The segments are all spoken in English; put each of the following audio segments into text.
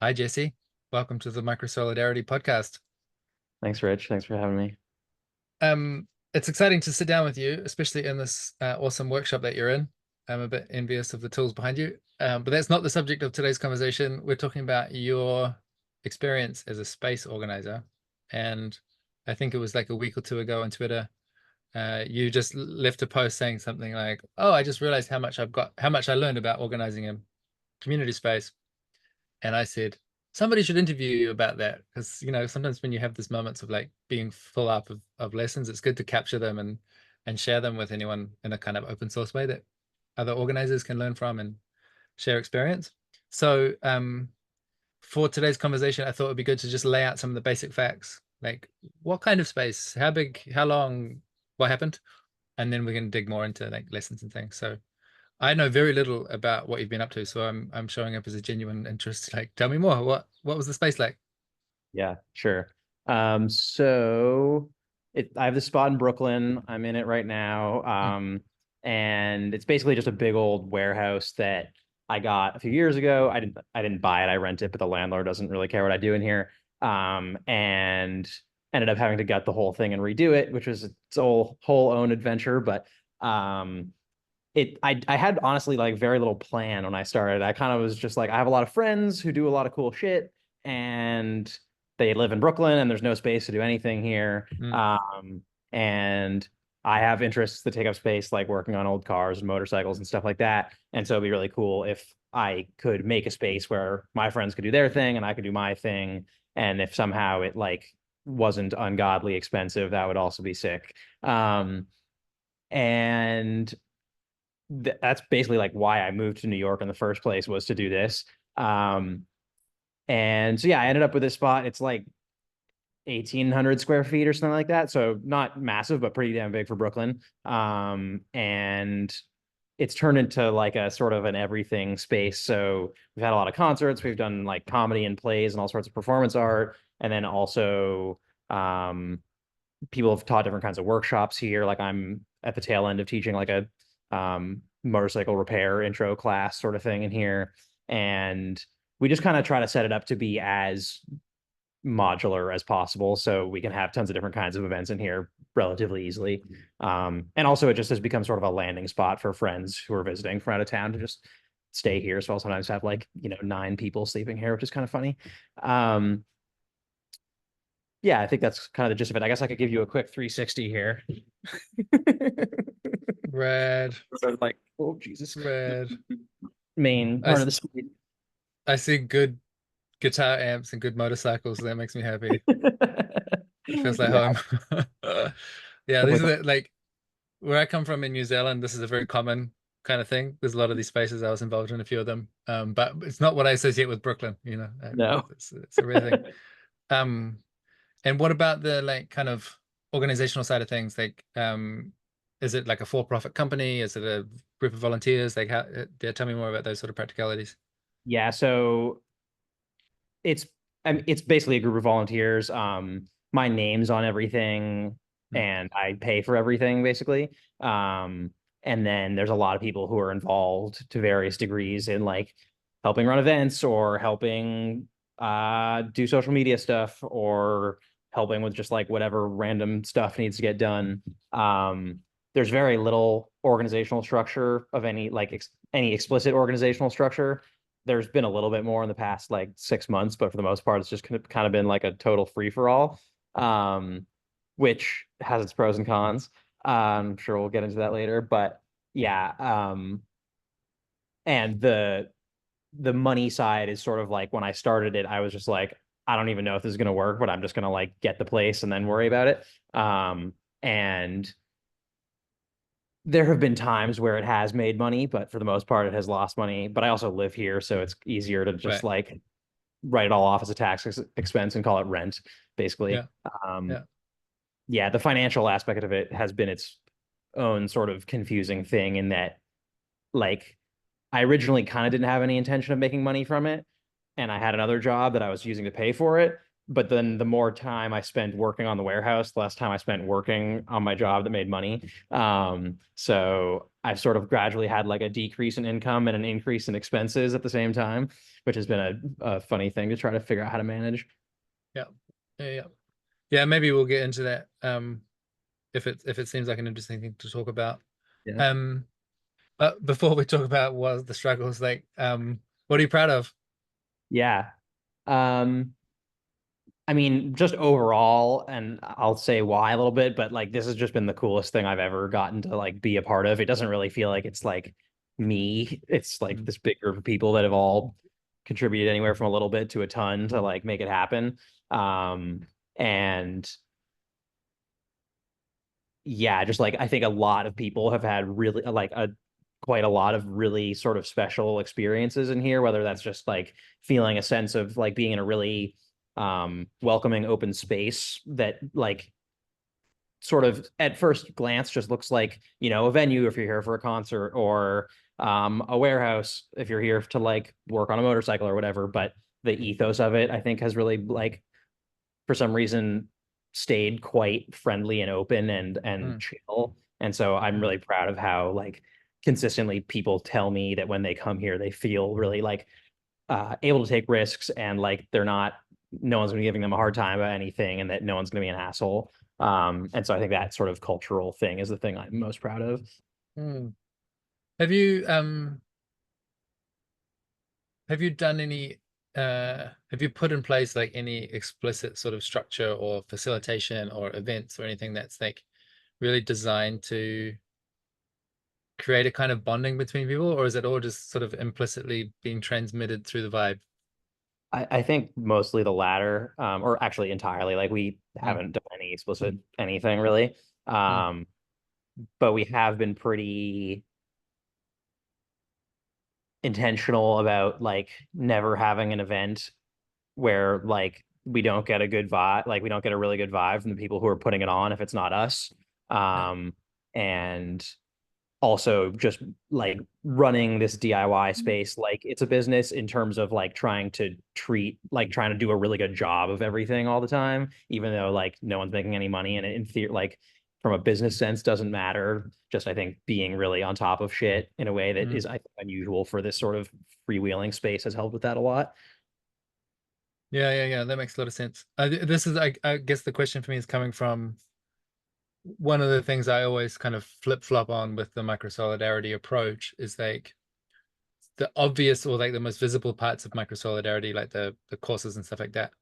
Hi, Jesse. Welcome to the Micro Solidarity podcast. Thanks, Rich. Thanks for having me. It's exciting to sit down with you, especially in this awesome workshop that you're in. I'm a bit envious of the tools behind you, but that's not the subject of today's conversation. We're talking about your experience as a space organizer. And I think it was like a week or two ago on Twitter, you just left a post saying something like, "Oh, I just realized how much I learned about organizing a community space." And I said, somebody should interview you about that because, sometimes when you have these moments of like being full up of lessons, it's good to capture them and share them with anyone in a kind of open source way that other organizers can learn from and share experience. So for today's conversation, I thought it'd be good to just lay out some of the basic facts, like what kind of space, how big, how long, what happened, and then we can dig more into like lessons and things. So I know very little about what you've been up to, so I'm showing up as a genuine interest. Like, tell me more. What was the space like? Yeah, sure. So I have this spot in Brooklyn. I'm in it right now. Hmm. And it's basically just a big old warehouse that I got a few years ago. I didn't buy it, I rent it, but the landlord doesn't really care what I do in here. And ended up having to gut the whole thing and redo it, which was its whole own adventure. But I had honestly like very little plan when I started. I kind of was just like, I have a lot of friends who do a lot of cool shit, and they live in Brooklyn, and there's no space to do anything here. Mm. And I have interests that take up space, like working on old cars and motorcycles and stuff like that. And so it'd be really cool if I could make a space where my friends could do their thing and I could do my thing. And if somehow it like wasn't ungodly expensive, that would also be sick. And that's basically like why I moved to New York in the first place, was to do this. Um, and so yeah, I ended up with this spot. It's like 1,800 square feet or something like that. So not massive, but pretty damn big for Brooklyn. And it's turned into like a sort of an everything space. So we've had a lot of concerts. We've done like comedy and plays and all sorts of performance art. And then also people have taught different kinds of workshops here. Like I'm at the tail end of teaching like a motorcycle repair intro class sort of thing in here. And we just kind of try to set it up to be as modular as possible so we can have tons of different kinds of events in here relatively easily. And also it just has become sort of a landing spot for friends who are visiting from out of town to just stay here. So I'll sometimes have like, 9 people sleeping here, which is kind of funny. Um, yeah, I think that's kind of the gist of it. I guess I could give you a quick 360 here. Red, Sort of like, oh Jesus, red. main I, part of s- the suite. I see good guitar amps and good motorcycles. So that makes me happy. It feels like Yeah, home. Yeah, these definitely. are the, like where I come from in New Zealand. This is a very common kind of thing. There's a lot of these spaces. I was involved in a few of them, but it's not what I associate with Brooklyn. No. It's a rare thing. Um, And what about the like kind of organizational side of things? Like, is it like a for-profit company? Is it a group of volunteers? Like, how? Yeah, tell me more about those sort of practicalities. Yeah, so it's it's basically a group of volunteers. My name's on everything Mm. and I pay for everything basically. And then there's a lot of people who are involved to various degrees in like helping run events or helping do social media stuff or helping with just like whatever random stuff needs to get done. There's very little organizational structure of any like any explicit organizational structure. There's been a little bit more in the past like 6 months, but for the most part, it's just kind of been like a total free for all, which has its pros and cons. I'm sure we'll get into that later, but yeah. And the money side is sort of like when I started it, I was just like, I don't even know if this is going to work, but I'm just going to like get the place and then worry about it. And there have been times where it has made money, but for the most part, it has lost money. But I also live here, so it's easier to just Right. like write it all off as a tax expense and call it rent, basically. Yeah. Um, Yeah. yeah, the financial aspect of it has been its own sort of confusing thing in that, like, I originally kind of didn't have any intention of making money from it, and I had another job that I was using to pay for it. But then the more time I spent working on the warehouse, the less time I spent working on my job that made money. So I've sort of gradually had like a decrease in income and an increase in expenses at the same time, which has been a funny thing to try to figure out how to manage. Yeah. Yeah. Yeah. Maybe we'll get into that if it seems like an interesting thing to talk about. Yeah. Um, but before we talk about what the struggles like, what are you proud of? Yeah. Um, I mean, just overall, and I'll say why a little bit, but like this has just been the coolest thing I've ever gotten to like be a part of. It doesn't really feel like it's like me. It's like Mm, this big group of people that have all contributed anywhere from a little bit to a ton to like make it happen. And yeah, just like I think a lot of people have had really like a quite a lot of really sort of special experiences in here, whether that's just like feeling a sense of like being in a really welcoming open space that like sort of at first glance just looks like, you know, a venue if you're here for a concert, or a warehouse if you're here to like work on a motorcycle or whatever. But the ethos of it, I think, has really like for some reason stayed quite friendly and open and mm, chill. And so I'm mm, really proud of how like consistently people tell me that when they come here, they feel really like able to take risks, and like they're not, no one's gonna be giving them a hard time about anything, and that no one's gonna be an asshole. And so I think that sort of cultural thing is the thing I'm most proud of. mm. Have you have you done any have you put in place like any explicit sort of structure or facilitation or events or anything that's like really designed to create a kind of bonding between people, or is it all just sort of implicitly being transmitted through the vibe? I think mostly the latter, or actually entirely. Like we Mm, haven't done any explicit anything really, mm, um, but we have been pretty intentional about like never having an event where like we don't get a good vibe, like we don't get a really good vibe from the people who are putting it on if it's not us. yeah. And also just like running this DIY space like it's a business, in terms of like trying to do a really good job of everything all the time, even though like no one's making any money, and in theory like from a business sense doesn't matter. Just I think being really on top of shit in a way that Mm. is, I think, unusual for this sort of freewheeling space has helped with that a lot. Yeah, yeah, yeah. That makes a lot of sense. This is, I guess, the question for me is coming from one of the things I always kind of flip flop on with the micro solidarity approach is like the obvious or like the most visible parts of micro solidarity, like the courses and stuff like that.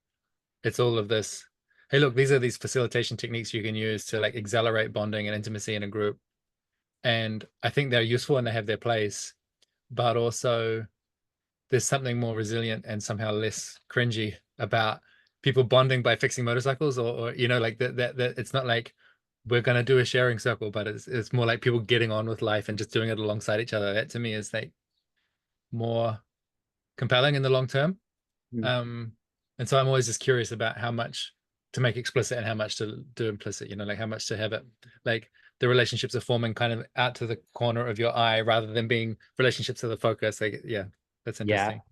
It's all of this. Hey, look, these are these facilitation techniques you can use to like accelerate bonding and intimacy in a group. And I think they're useful and they have their place, but also there's something more resilient and somehow less cringy about people bonding by fixing motorcycles, or you know, like that it's not like we're gonna do a sharing circle, but it's more like people getting on with life and just doing it alongside each other. That to me is like more compelling in the long term. Mm. Um, and so I'm always just curious about how much to make explicit and how much to do implicit, you know, like how much to have it like the relationships are forming kind of out to the corner of your eye rather than being relationships to the focus. Like, yeah, that's Yeah. interesting.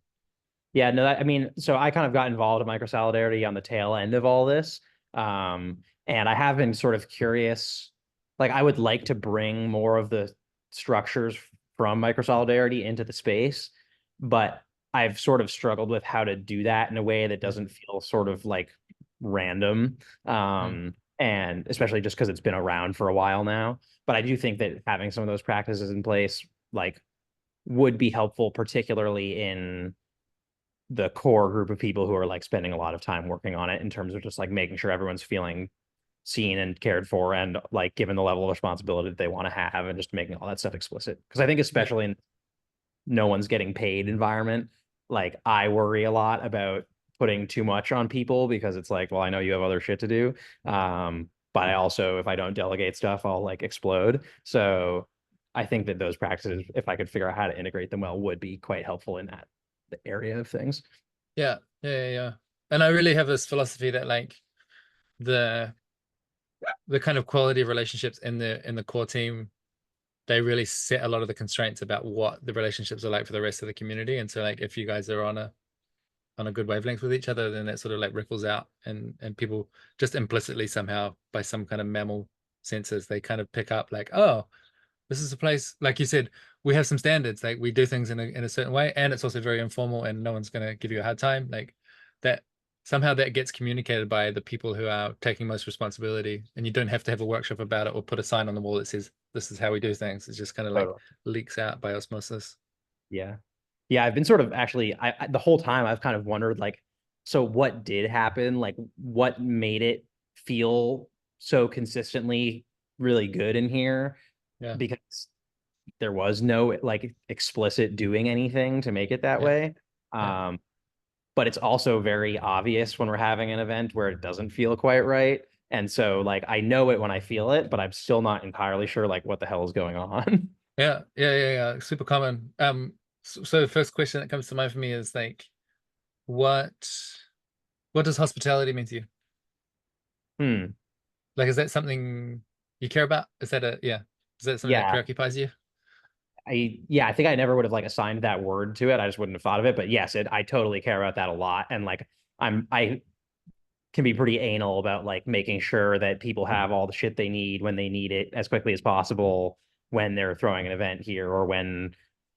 Yeah, no, I mean, so I kind of got involved in micro solidarity on the tail end of all this. And I have been sort of curious, like I would like to bring more of the structures from micro solidarity into the space, but I've sort of struggled with how to do that in a way that Mm, doesn't feel sort of like random. mm, And especially just because it's been around for a while now. But I do think that having some of those practices in place, like, would be helpful, particularly in the core group of people who are like spending a lot of time working on it, in terms of just like making sure everyone's feeling seen and cared for, and like given the level of responsibility that they want to have, and just making all that stuff explicit. Because I think yeah. especially in no one's getting paid environment, like I worry a lot about putting too much on people, because it's like, well, I know you have other shit to do. But I also, if I don't delegate stuff, I'll like explode. So I think that those practices, if I could figure out how to integrate them well, would be quite helpful in that area of things. Yeah, yeah, yeah, yeah. And I really have this philosophy that like the the kind of quality of relationships in the core team, they really set a lot of the constraints about what the relationships are like for the rest of the community. And so like if you guys are on a good wavelength with each other, then that sort of like ripples out and people just implicitly somehow by some kind of mammal senses, they kind of pick up like, oh, this is a place, like you said, we have some standards, like we do things in a certain way, and it's also very informal and no one's going to give you a hard time. Like that somehow that gets communicated by the people who are taking most responsibility, and you don't have to have a workshop about it or put a sign on the wall that says this is how we do things. It's just kind of like Totally. leaks out by osmosis. Yeah. Yeah, I've been sort of actually the whole time I've kind of wondered like, so what did happen? Like what made it feel so consistently really good in here? Yeah, Because there was no like explicit doing anything to make it that yeah, way. yeah. Um, but it's also very obvious when we're having an event where it doesn't feel quite right. And so like I know it when I feel it, but I'm still not entirely sure like what the hell is going on. Yeah, yeah, yeah, yeah. Super common. So the first question that comes to mind for me is like, what what does hospitality mean to you? Hmm. Like, is that something you care about? Is that a yeah? Is that something that Yeah. preoccupies you? I think I never would have like assigned that word to it. I just wouldn't have thought of it. But yes, I totally care about that a lot. And like I can be pretty anal about like making sure that people have all the shit they need when they need it as quickly as possible when they're throwing an event here or when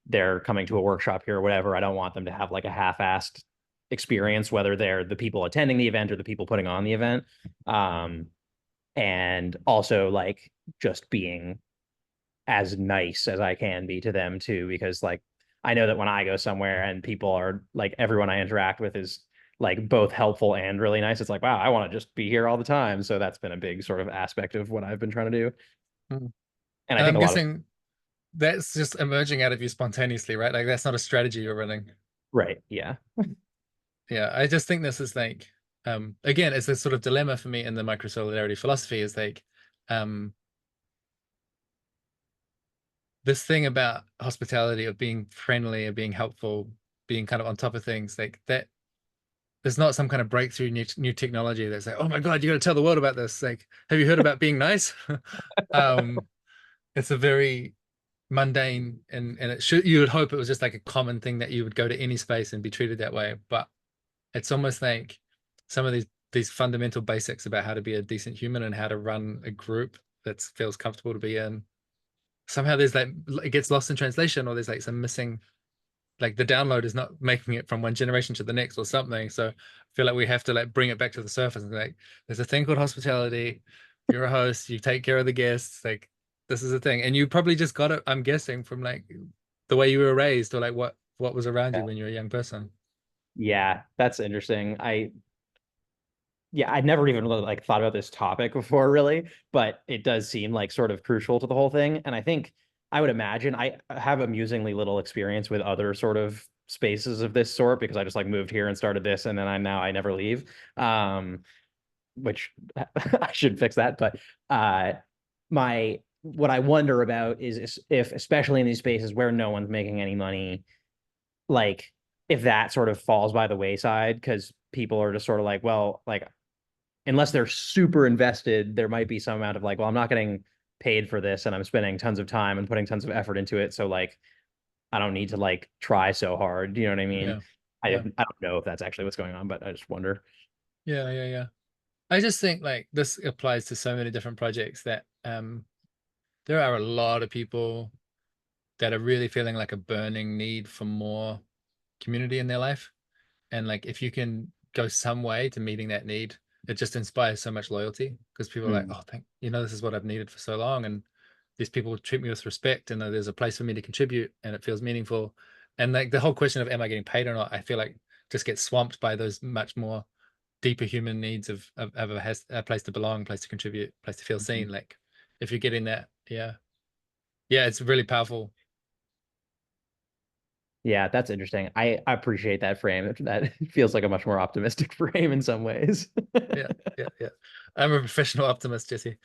they're coming to a workshop here or whatever. I don't want them to have like a half-assed experience, whether they're the people attending the event or the people putting on the event. Um, and also like just being as nice as I can be to them too, because like I know that when I go somewhere and people are like everyone I interact with is like both helpful and really nice, it's like, wow, I want to just be here all the time. So that's been a big sort of aspect of what I've been trying to do. Mm. And I And think I'm a lot of guessing that's just emerging out of you spontaneously, right? Like that's not a strategy you're running. right, yeah. Yeah, I just think this is like, again, it's this sort of dilemma for me in the micro solidarity philosophy is like, um, this thing about hospitality of being friendly and being helpful, being kind of on top of things like that. There's not some kind of breakthrough new technology that's like, oh my God, you got to tell the world about this. Like, have you heard about being nice? um, it's a very mundane and it should you would hope it was just like a common thing that you would go to any space and be treated that way. But it's almost like some of these fundamental basics about how to be a decent human and how to run a group that feels comfortable to be in. Somehow there's like it gets lost in translation, or there's like some missing, like the download is not making it from one generation to the next or something. So I feel like we have to like bring it back to the surface and like there's a thing called hospitality. You're a host, you take care of the guests, like this is a thing. And you probably just got it, I'm guessing, from like the way you were raised or like what was around you when you were a young person. Yeah, that's interesting. I'd never even really, like thought about this topic before really, but it does seem like sort of crucial to the whole thing. And I think I would imagine I have amusingly little experience with other sort of spaces of this sort because I just like moved here and started this and then I never leave. Which I should fix that. But my what I wonder about is if, especially in these spaces where no one's making any money, like if that sort of falls by the wayside because people are just sort of like, well, like unless they're super invested, there might be some amount of like, well, I'm not getting paid for this and I'm spending tons of time and putting tons of effort into it. So like, I don't need to like try so hard. You know what I mean? Yeah. I Yeah. don't know if that's actually what's going on, but I just wonder. Yeah. Yeah. Yeah. I just think like this applies to so many different projects that there are a lot of people that are really feeling like a burning need for more community in their life. And like if you can go some way to meeting that need, it just inspires so much loyalty because people are like, Mm. oh, this is what I've needed for so long. And these people treat me with respect and there's a place for me to contribute and it feels meaningful. And like the whole question of am I getting paid or not, I feel like just gets swamped by those much more deeper human needs of a place to belong, place to contribute, place to feel seen. Like if you're getting that, yeah. Yeah, it's really powerful. Yeah, that's interesting. I appreciate that frame. That feels like a much more optimistic frame in some ways. Yeah, yeah, yeah. I'm a professional optimist, Jesse.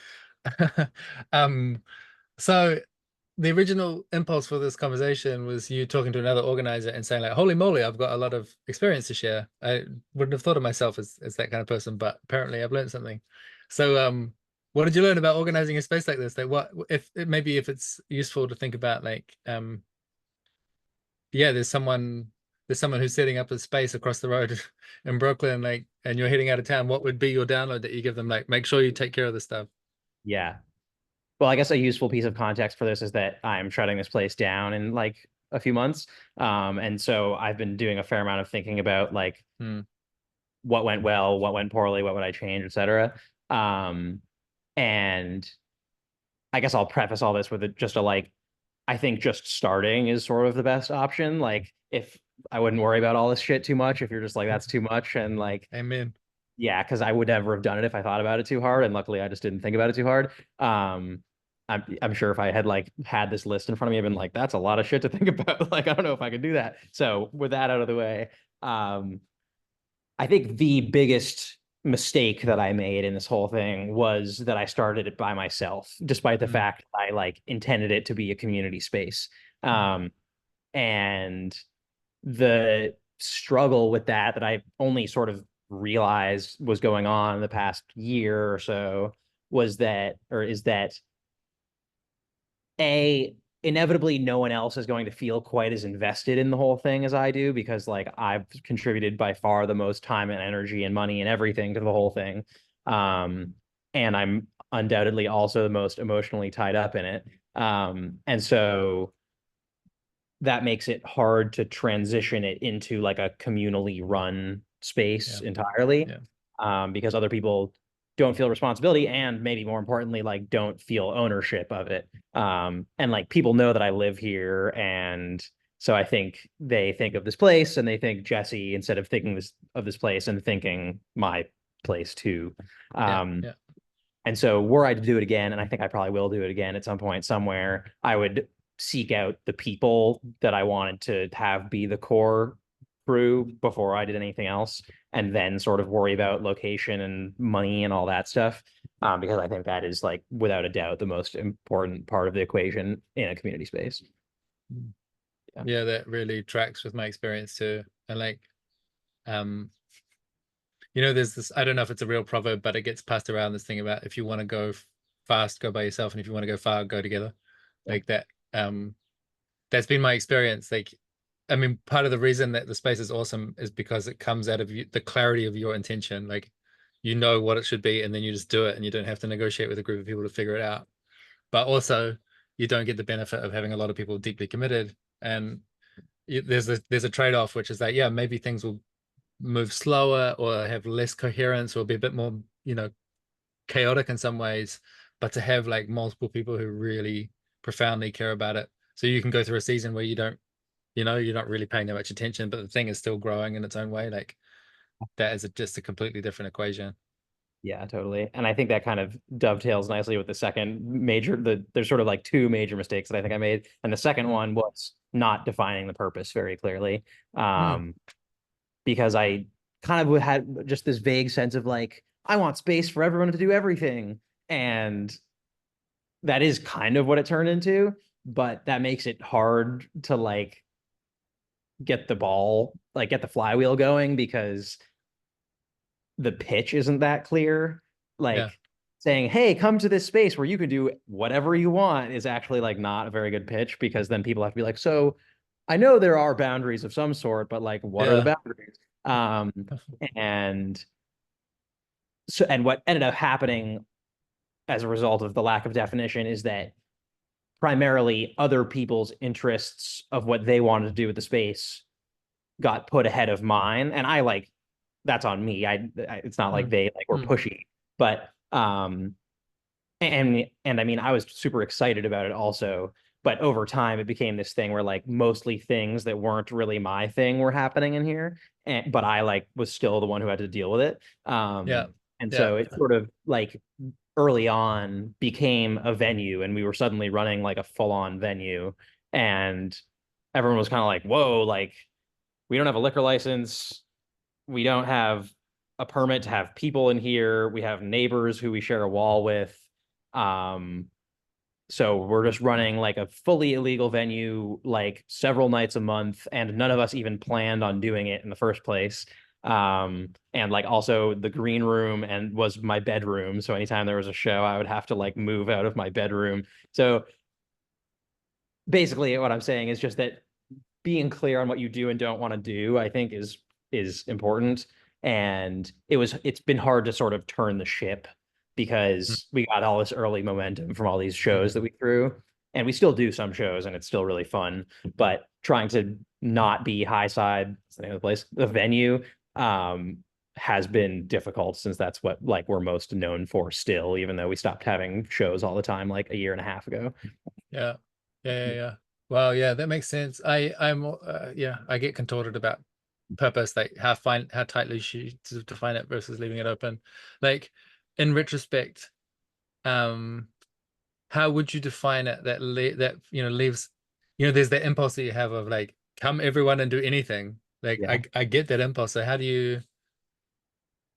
um, so the original impulse for this conversation was you talking to another organizer and saying like, "Holy moly, I've got a lot of experience to share." I wouldn't have thought of myself as that kind of person, but apparently I've learned something. So, what did you learn about organizing a space like this? Like, what if maybe if it's useful to think about like, yeah, there's someone who's setting up a space across the road in Brooklyn, like, and you're heading out of town, what would be your download that you give them? Like, make sure you take care of this stuff. Yeah. well, I guess a useful piece of context for this is that I'm shutting this place down in like a few months. And so I've been doing a fair amount of thinking about like Hmm. what went well, what went poorly, what would I change, etc. Um, and I guess I'll preface all this with just a like, I think just starting is sort of the best option. Like, if I wouldn't worry about all this shit too much, if you're just like, that's too much. And like, Amen. yeah, because I would never have done it if I thought about it too hard. And luckily, I just didn't think about it too hard. I'm sure if I had like had this list in front of me, I've been like, that's a lot of shit to think about. Like, I don't know if I could do that. So with that out of the way, um, I think the biggest mistake that I made in this whole thing was that I started it by myself, despite the Hmm. fact I like intended it to be a community space. Hmm. And the struggle with that I only sort of realized was going on in the past year or so was that, or is that a inevitably no one else is going to feel quite as invested in the whole thing as I do because like I've contributed by far the most time and energy and money and everything to the whole thing. And I'm undoubtedly also the most emotionally tied up in it. And so that makes it hard to transition it into like a communally run space Yeah. entirely, Yeah. because other people don't feel responsibility and maybe more importantly like don't feel ownership of it, and like people know that I live here, and so I think they think of this place and they think Jesse instead of thinking this of this place and thinking my place too. Yeah. um, Yeah. and so were I to do it again, and I think I probably will do it again at some point somewhere, I would seek out the people that I wanted to have be the core crew before I did anything else, and then sort of worry about location and money and all that stuff. Because I think that is like without a doubt the most important part of the equation in a community space. Mm. Yeah. Yeah, that really tracks with my experience too. And like, um, there's this, I don't know if it's a real proverb, but it gets passed around, this thing about if you want to go fast, go by yourself, and if you want to go far, go together. Yeah. Like that. That's been my experience. Like, I mean, part of the reason that the space is awesome is because it comes out of the clarity of your intention. Like, you know what it should be, and then you just do it, and you don't have to negotiate with a group of people to figure it out. But also, you don't get the benefit of having a lot of people deeply committed. And there's a trade-off, which is that, yeah, maybe things will move slower or have less coherence or be a bit more, chaotic in some ways, but to have like multiple people who really profoundly care about it. So you can go through a season where you're not really paying that much attention, but the thing is still growing in its own way. Like that is just a completely different equation. Yeah, totally. And I think that kind of dovetails nicely with the second major, there's sort of like two major mistakes that I think I made. And the second Mm. one was not defining the purpose very clearly. Mm. Um, because I kind of had just this vague sense of like, I want space for everyone to do everything. And that is kind of what it turned into, but that makes it hard to like get the ball, like get the flywheel going because the pitch isn't that clear. Yeah. Like saying, "Hey, come to this space where you can do whatever you want," is actually like not a very good pitch because then people have to be like, "So, I know there are boundaries of some sort, but like, what are the Yeah. boundaries?" Um, and and what ended up happening as a result of the lack of definition is that primarily other people's interests of what they wanted to do with the space got put ahead of mine, and I like that's on me. It's not like Mm. they like were Mm. pushy, but and I mean I was super excited about it also, but over time it became this thing where like mostly things that weren't really my thing were happening in here, and but I like was still the one who had to deal with it. Yeah. And Yeah. so it sort of like early on became a venue, and we were suddenly running like a full-on venue, and everyone was kind of like, "Whoa, like we don't have a liquor license, we don't have a permit to have people in here. We have neighbors who we share a wall with. Um, so we're just running like a fully illegal venue, like several nights a month, and none of us even planned on doing it in the first place. And like also the green room and was my bedroom. So anytime there was a show, I would have to like move out of my bedroom. So basically what I'm saying is just that being clear on what you do and don't want to do, I think is important. And it's been hard to sort of turn the ship Mm. because we got all this early momentum from all these shows that Yeah. we threw. And we still do some shows and it's still really fun. But trying to not be Highside, that's the name of the place, the venue, um, has been difficult since that's what like we're most known for still, even though we stopped having shows all the time like a year and a half ago. Yeah. Yeah. Well, yeah, that makes sense. I'm yeah, I get contorted about purpose, like how tightly you to define it versus leaving it open. Like in retrospect, um, how would you define it that that leaves, there's that impulse that you have of like come everyone and do anything. Like Yeah. I get that impulse. So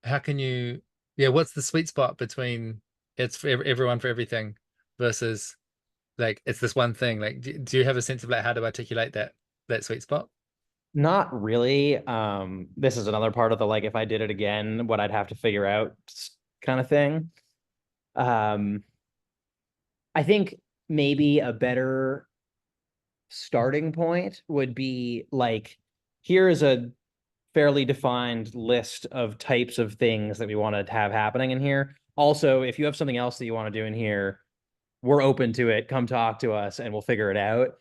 how can you yeah, what's the sweet spot between it's for everyone for everything versus like it's this one thing? Like do you have a sense of like how to articulate that sweet spot? Not really. This is another part of the like if I did it again, what I'd have to figure out kind of thing. Um, I think maybe a better starting point would be like here is a fairly defined list of types of things that we want to have happening in here. Also, if you have something else that you want to do in here, we're open to it. Come talk to us and we'll figure it out.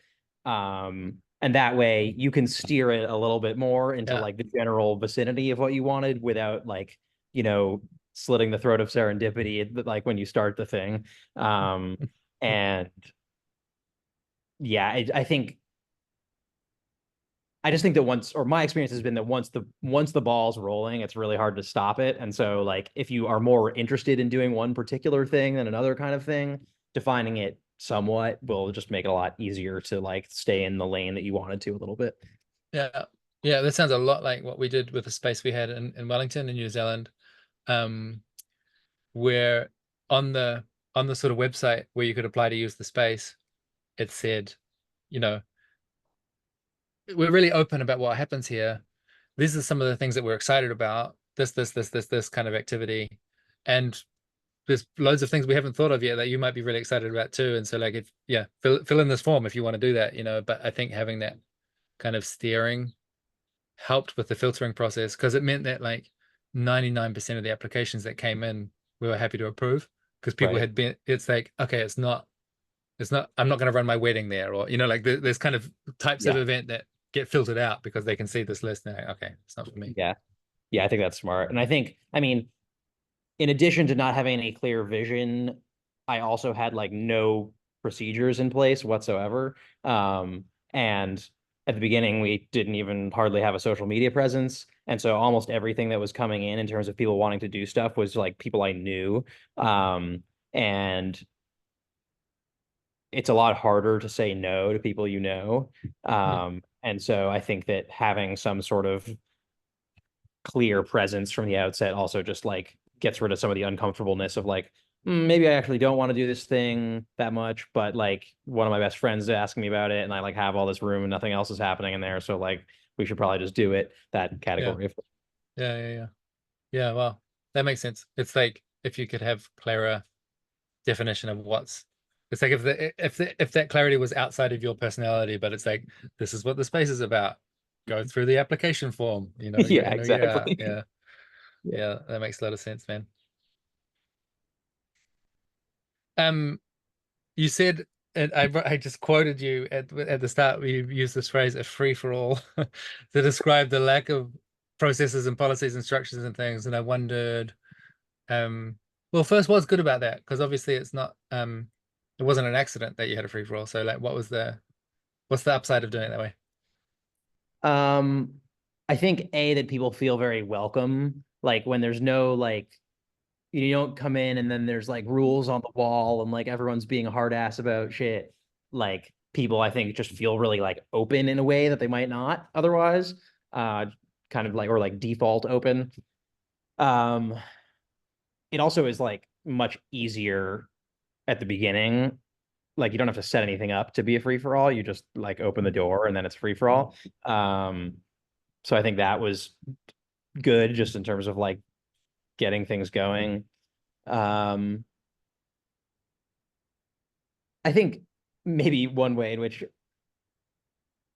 And that way you can steer it a little bit more into Yeah. like the general vicinity of what you wanted without like, you know, slitting the throat of serendipity like when you start the thing. And yeah, I think I just think that once, or my experience has been that once the ball's rolling, it's really hard to stop it. And so, like, if you are more interested in doing one particular thing than another kind of thing, defining it somewhat will just make it a lot easier to like stay in the lane that you wanted to a little bit. Yeah. Yeah, that sounds a lot like what we did with the space we had in Wellington in New Zealand. Um, where on the sort of website where you could apply to use the space, it said, you know, we're really open about what happens here. These are some of the things that we're excited about. This kind of activity. And there's loads of things we haven't thought of yet that you might be really excited about too. And so like if yeah, fill in this form if you want to do that, but I think having that kind of steering helped with the filtering process because it meant that like 99% of the applications that came in we were happy to approve because people Right. had been it's like okay it's not I'm not going to run my wedding there or like there's kind of types of Yeah. event that get filtered out because they can see this list and they're like, okay, it's not for me. Yeah. Yeah. I think that's smart. And I think, I mean, in addition to not having any clear vision, I also had like no procedures in place whatsoever. And at the beginning, we didn't even hardly have a social media presence. And so almost everything that was coming in terms of people wanting to do stuff was like people I knew. And it's a lot harder to say no to people you know. Hmm. And so I think that having some sort of clear presence from the outset also just like gets rid of some of the uncomfortableness of like maybe I actually don't want to do this thing that much, but like one of my best friends is asking me about it and I like have all this room and nothing else is happening in there, so like we should probably just do it, that Yeah. category of Yeah, well, that makes sense. It's like if you could have clearer definition of what's it's like if that clarity was outside of your personality, but it's like this is what the space is about. Go through the application form, you're yeah, in or you're out. exactly. Yeah. Yeah. Yeah, that makes a lot of sense, man. Um, you said, and I just quoted you at the start. We used this phrase "a free for all" to describe the lack of processes and policies and structures and things. And I wondered, well, first, what's good about that? Because obviously, it wasn't an accident that you had a free for all. So, like, what's the upside of doing it that way? um I think that people feel very welcome like when there's no like you don't come in and then there's like rules on the wall and like everyone's being a hard ass about shit. Like people, I think, just feel really like open in a way that they might not otherwise. Kind of like or like default open. Um, it also is like much easier at the beginning. Like you don't have to set anything up to be a free for all. You just like open the door and then it's free for all. So I think that was good just in terms of like getting things going. Um, I think maybe one way in which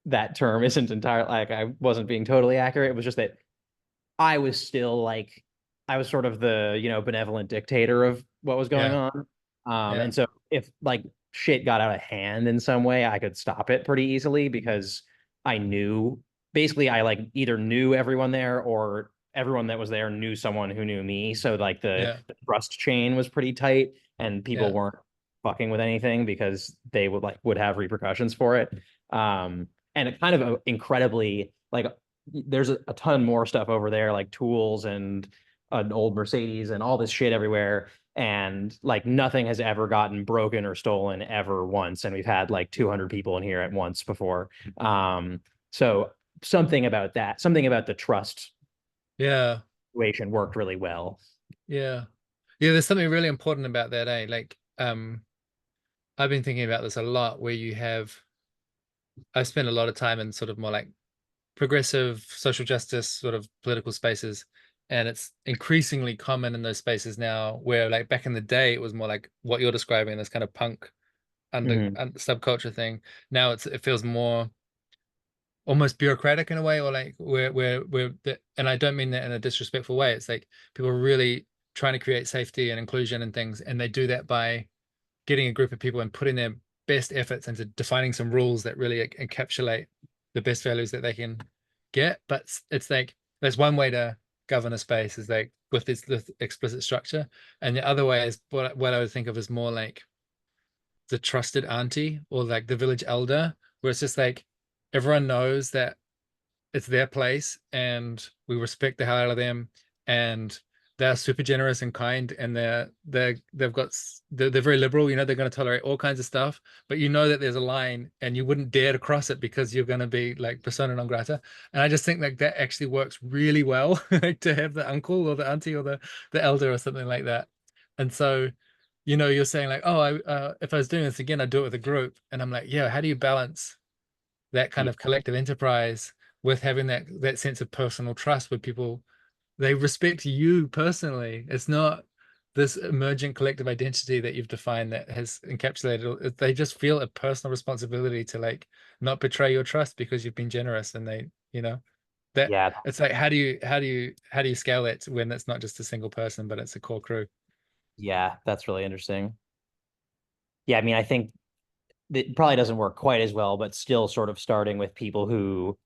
that term isn't entirely like I wasn't being totally accurate. It was just that I was still like I was sort of the, benevolent dictator of what was going Yeah. on. Yeah. And so if like shit got out of hand in some way, I could stop it pretty easily because I knew basically I like either knew everyone there or everyone that was there knew someone who knew me. So like Yeah. the trust chain was pretty tight and people Yeah. weren't fucking with anything because they would have repercussions for it. And it kind of incredibly like there's a ton more stuff over there, like tools and an old Mercedes and all this shit everywhere. And like nothing has ever gotten broken or stolen ever once. And we've had like 200 people in here at once before. So something about that, something about the trust Yeah. situation worked really well. Yeah. Yeah, there's something really important about that, eh? Like, I've been thinking about this a lot where I've spent a lot of time in sort of more like progressive social justice sort of political spaces. And it's increasingly common in those spaces now where like back in the day, it was more like what you're describing, this kind of punk Mhm. subculture thing. Now it feels more almost bureaucratic in a way, or like and I don't mean that in a disrespectful way. It's like people are really trying to create safety and inclusion and things, and they do that by getting a group of people and putting their best efforts into defining some rules that really encapsulate the best values that they can get. But it's like there's one way to govern a space is like with this explicit structure, and the other way is what I would think of as more like the trusted auntie or like the village elder, where it's just like everyone knows that it's their place and we respect the hell out of them, and they're super generous and kind, and they're very liberal, they're going to tolerate all kinds of stuff, but you know that there's a line and you wouldn't dare to cross it because you're going to be like persona non grata. And I just think like that actually works really well like to have the uncle or the auntie or the elder or something like that. And so you're saying like, oh, if I was doing this again, I'd do it with a group, and I'm like, yeah, how do you balance that kind Yeah. of collective enterprise with having that sense of personal trust where people they respect you personally? It's not this emergent collective identity that you've defined that has encapsulated. They just feel a personal responsibility to like not betray your trust because you've been generous, and that Yeah. it's like how do you scale it when it's not just a single person but it's a core crew? Yeah. That's really interesting. Yeah. I mean, I think it probably doesn't work quite as well, but still sort of starting with people who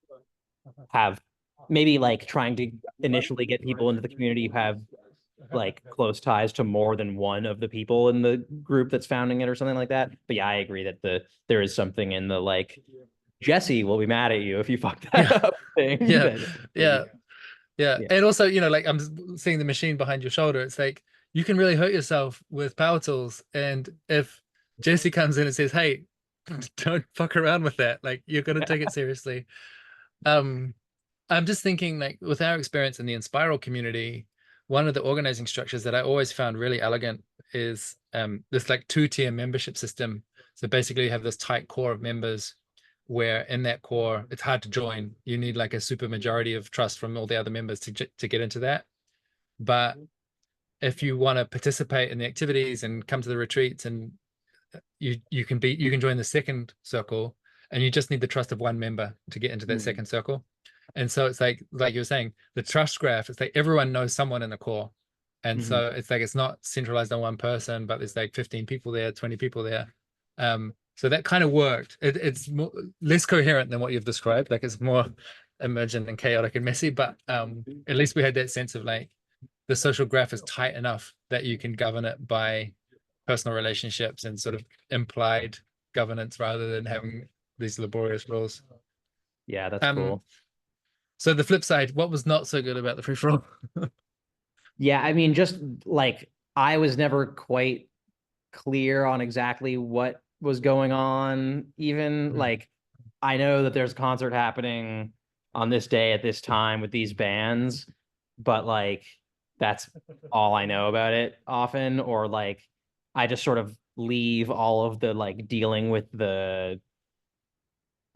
have maybe like trying to initially get people into the community who have like close ties to more than one of the people in the group that's founding it or something like that. But yeah, I agree that there is something in the like Jesse will be mad at you if you fuck that Yeah, up thing yeah, that yeah. Yeah. yeah. And also, like I'm seeing the machine behind your shoulder. It's like you can really hurt yourself with power tools. And if Jesse comes in and says, hey, don't fuck around with that, like you're gonna take it seriously. Um, I'm just thinking like with our experience in the Inspiral community, one of the organizing structures that I always found really elegant is this like two-tier membership system. So basically you have this tight core of members where in that core it's hard to join. You need like a super majority of trust from all the other members to get into that. But if you want to participate in the activities and come to the retreats, and you can join the second circle, and you just need the trust of one member to get into that Mm. second circle. And so it's like you were saying, the trust graph, it's like everyone knows someone in the core. And Mhm. so it's like it's not centralized on one person, but there's like 15 people there, 20 people there. So that kind of worked. It's less coherent than what you've described. Like it's more emergent and chaotic and messy, but at least we had that sense of like the social graph is tight enough that you can govern it by personal relationships and sort of implied governance rather than having these laborious rules. Yeah, that's Um, cool. so the flip side, what was not so good about the free for all? Yeah, I mean, just like I was never quite clear on exactly what was going on, even like I know that there's a concert happening on this day at this time with these bands, but like that's all I know about it often, or like I just sort of leave all of the like dealing with the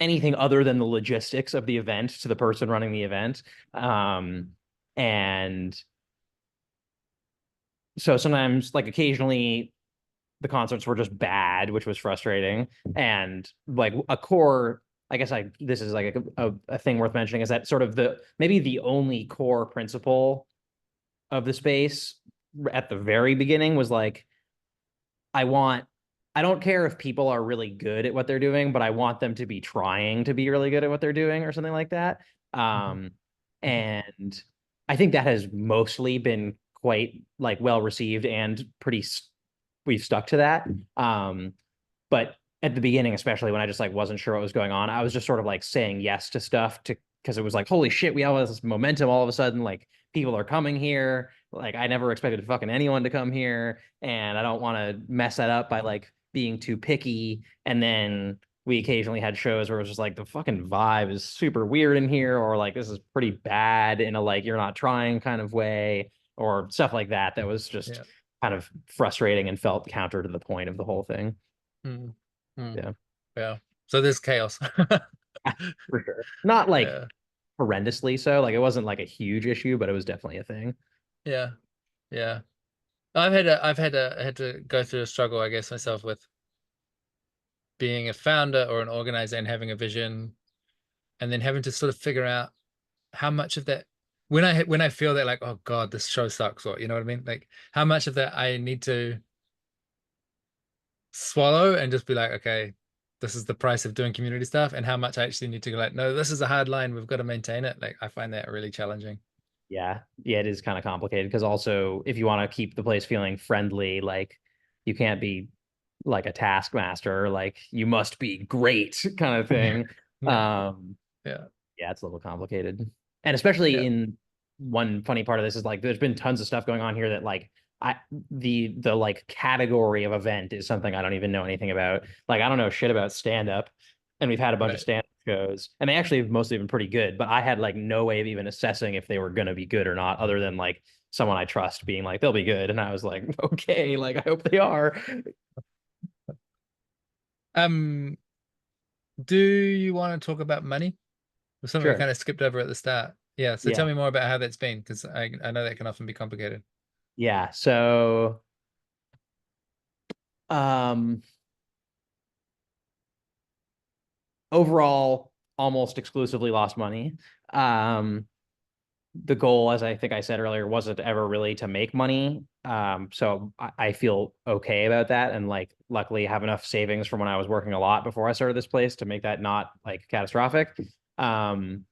anything other than the logistics of the event to the person running the event. And so sometimes like occasionally the concerts were just bad, which was frustrating. And like a core, I guess this is like a thing worth mentioning is that sort of the maybe the only core principle of the space at the very beginning was like, I want, I don't care if people are really good at what they're doing, but I want them to be trying to be really good at what they're doing or something like that. Mhm. Um, Mhm. and I think that has mostly been quite like well received and we've stuck to that. But at the beginning, especially when I just like wasn't sure what was going on, I was just sort of like saying yes to stuff to because it was like, holy shit, we have this momentum all of a sudden. Like people are coming here. Like I never expected fucking anyone to come here, and I don't want to mess that up by like being too picky. And then we occasionally had shows where it was just like the fucking vibe is super weird in here, or like this is pretty bad in a like you're not trying kind of way, or stuff like that. That was just Yeah. kind of frustrating and felt counter to the point of the whole thing. Mm. Mm. Yeah, Yeah. So there's chaos. for sure. Not like Yeah. horrendously so. Like it wasn't like a huge issue, but it was definitely a thing. Yeah. Yeah. I had to go through a struggle, I guess, myself with being a founder or an organizer and having a vision, and then having to sort of figure out how much of that when I feel that like, oh God, this show sucks, or you know what I mean? Like how much of that I need to swallow and just be like, okay, this is the price of doing community stuff, and how much I actually need to go like, no, this is a hard line. We've got to maintain it. Like I find that really challenging. Yeah. Yeah, it is kind of complicated because also if you want to keep the place feeling friendly, like you can't be like a taskmaster, like you must be great kind of Yeah. thing. Yeah. Um, Yeah. yeah, it's a little complicated. And especially Yeah. in one funny part of this is like there's been tons of stuff going on here that like I the like category of event is something I don't even know anything about. Like I don't know shit about stand up, and we've had a bunch of Right. stand up shows, and they actually have mostly been pretty good. But I had like no way of even assessing if they were gonna be good or not, other than like someone I trust being like they'll be good, and I was like okay, like I hope they are. Um, do you want to talk about money? Was something we Sure. kind of skipped over at the start. Yeah, so tell Yeah. me more about how that's been, because I know that can often be complicated. Yeah. So um overall almost exclusively lost money. Um, the goal, as I think I said earlier, wasn't ever really to make money. So I feel okay about that. And like, luckily, have enough savings from when I was working a lot before I started this place to make that not like catastrophic. Um,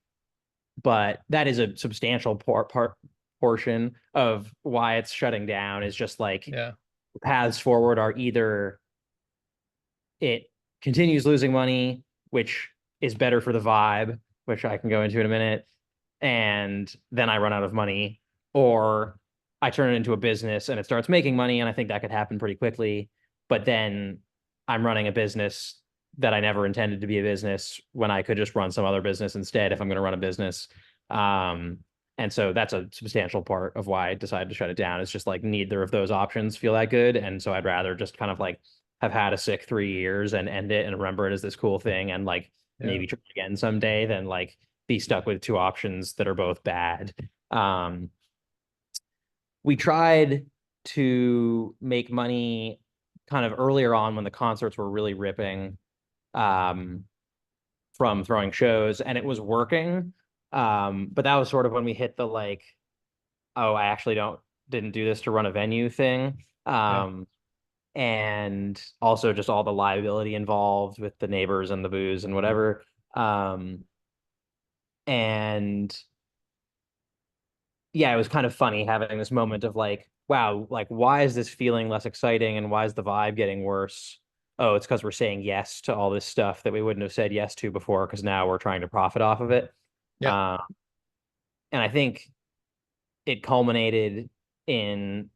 but that is a substantial portion of why it's shutting down is just like Yeah. paths forward are either it continues losing money, which is better for the vibe, which I can go into in a minute, and then I run out of money, or I turn it into a business and it starts making money, and I think that could happen pretty quickly. But then I'm running a business that I never intended to be a business when I could just run some other business instead if I'm going to run a business. Um, and so that's a substantial part of why I decided to shut it down. It's just like neither of those options feel that good. And so I'd rather just kind of like have had a sick 3 years and end it and remember it as this cool thing and like Yeah. maybe try again someday than like be stuck with two options that are both bad. Um, we tried to make money kind of earlier on when the concerts were really ripping um, from throwing shows, and it was working. But that was sort of when we hit the like, oh, I actually didn't do this to run a venue thing. Yeah. And also just all the liability involved with the neighbors and the booze and whatever. And yeah, it was kind of funny having this moment of like, wow, like why is this feeling less exciting and why is the vibe getting worse? Oh, it's because we're saying yes to all this stuff that we wouldn't have said yes to before because now we're trying to profit off of it. Yeah. Uh, and I think it culminated in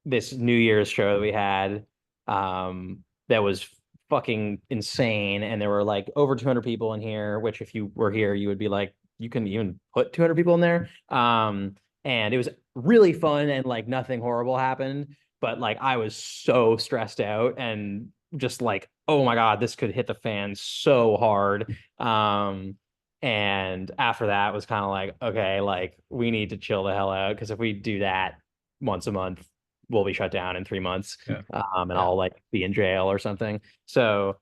this New Year's show that we had that was fucking insane. And there were like over 200 people in here, which if you were here, you would be like, you can even put 200 people in there. And it was really fun and like nothing horrible happened. But like I was so stressed out and just like, oh my God, this could hit the fan so hard. And after that was kind of like, okay, like we need to chill the hell out because if we do that once a month, we'll be shut down in 3 months, Yeah. and Yeah. I'll like be in jail or something. So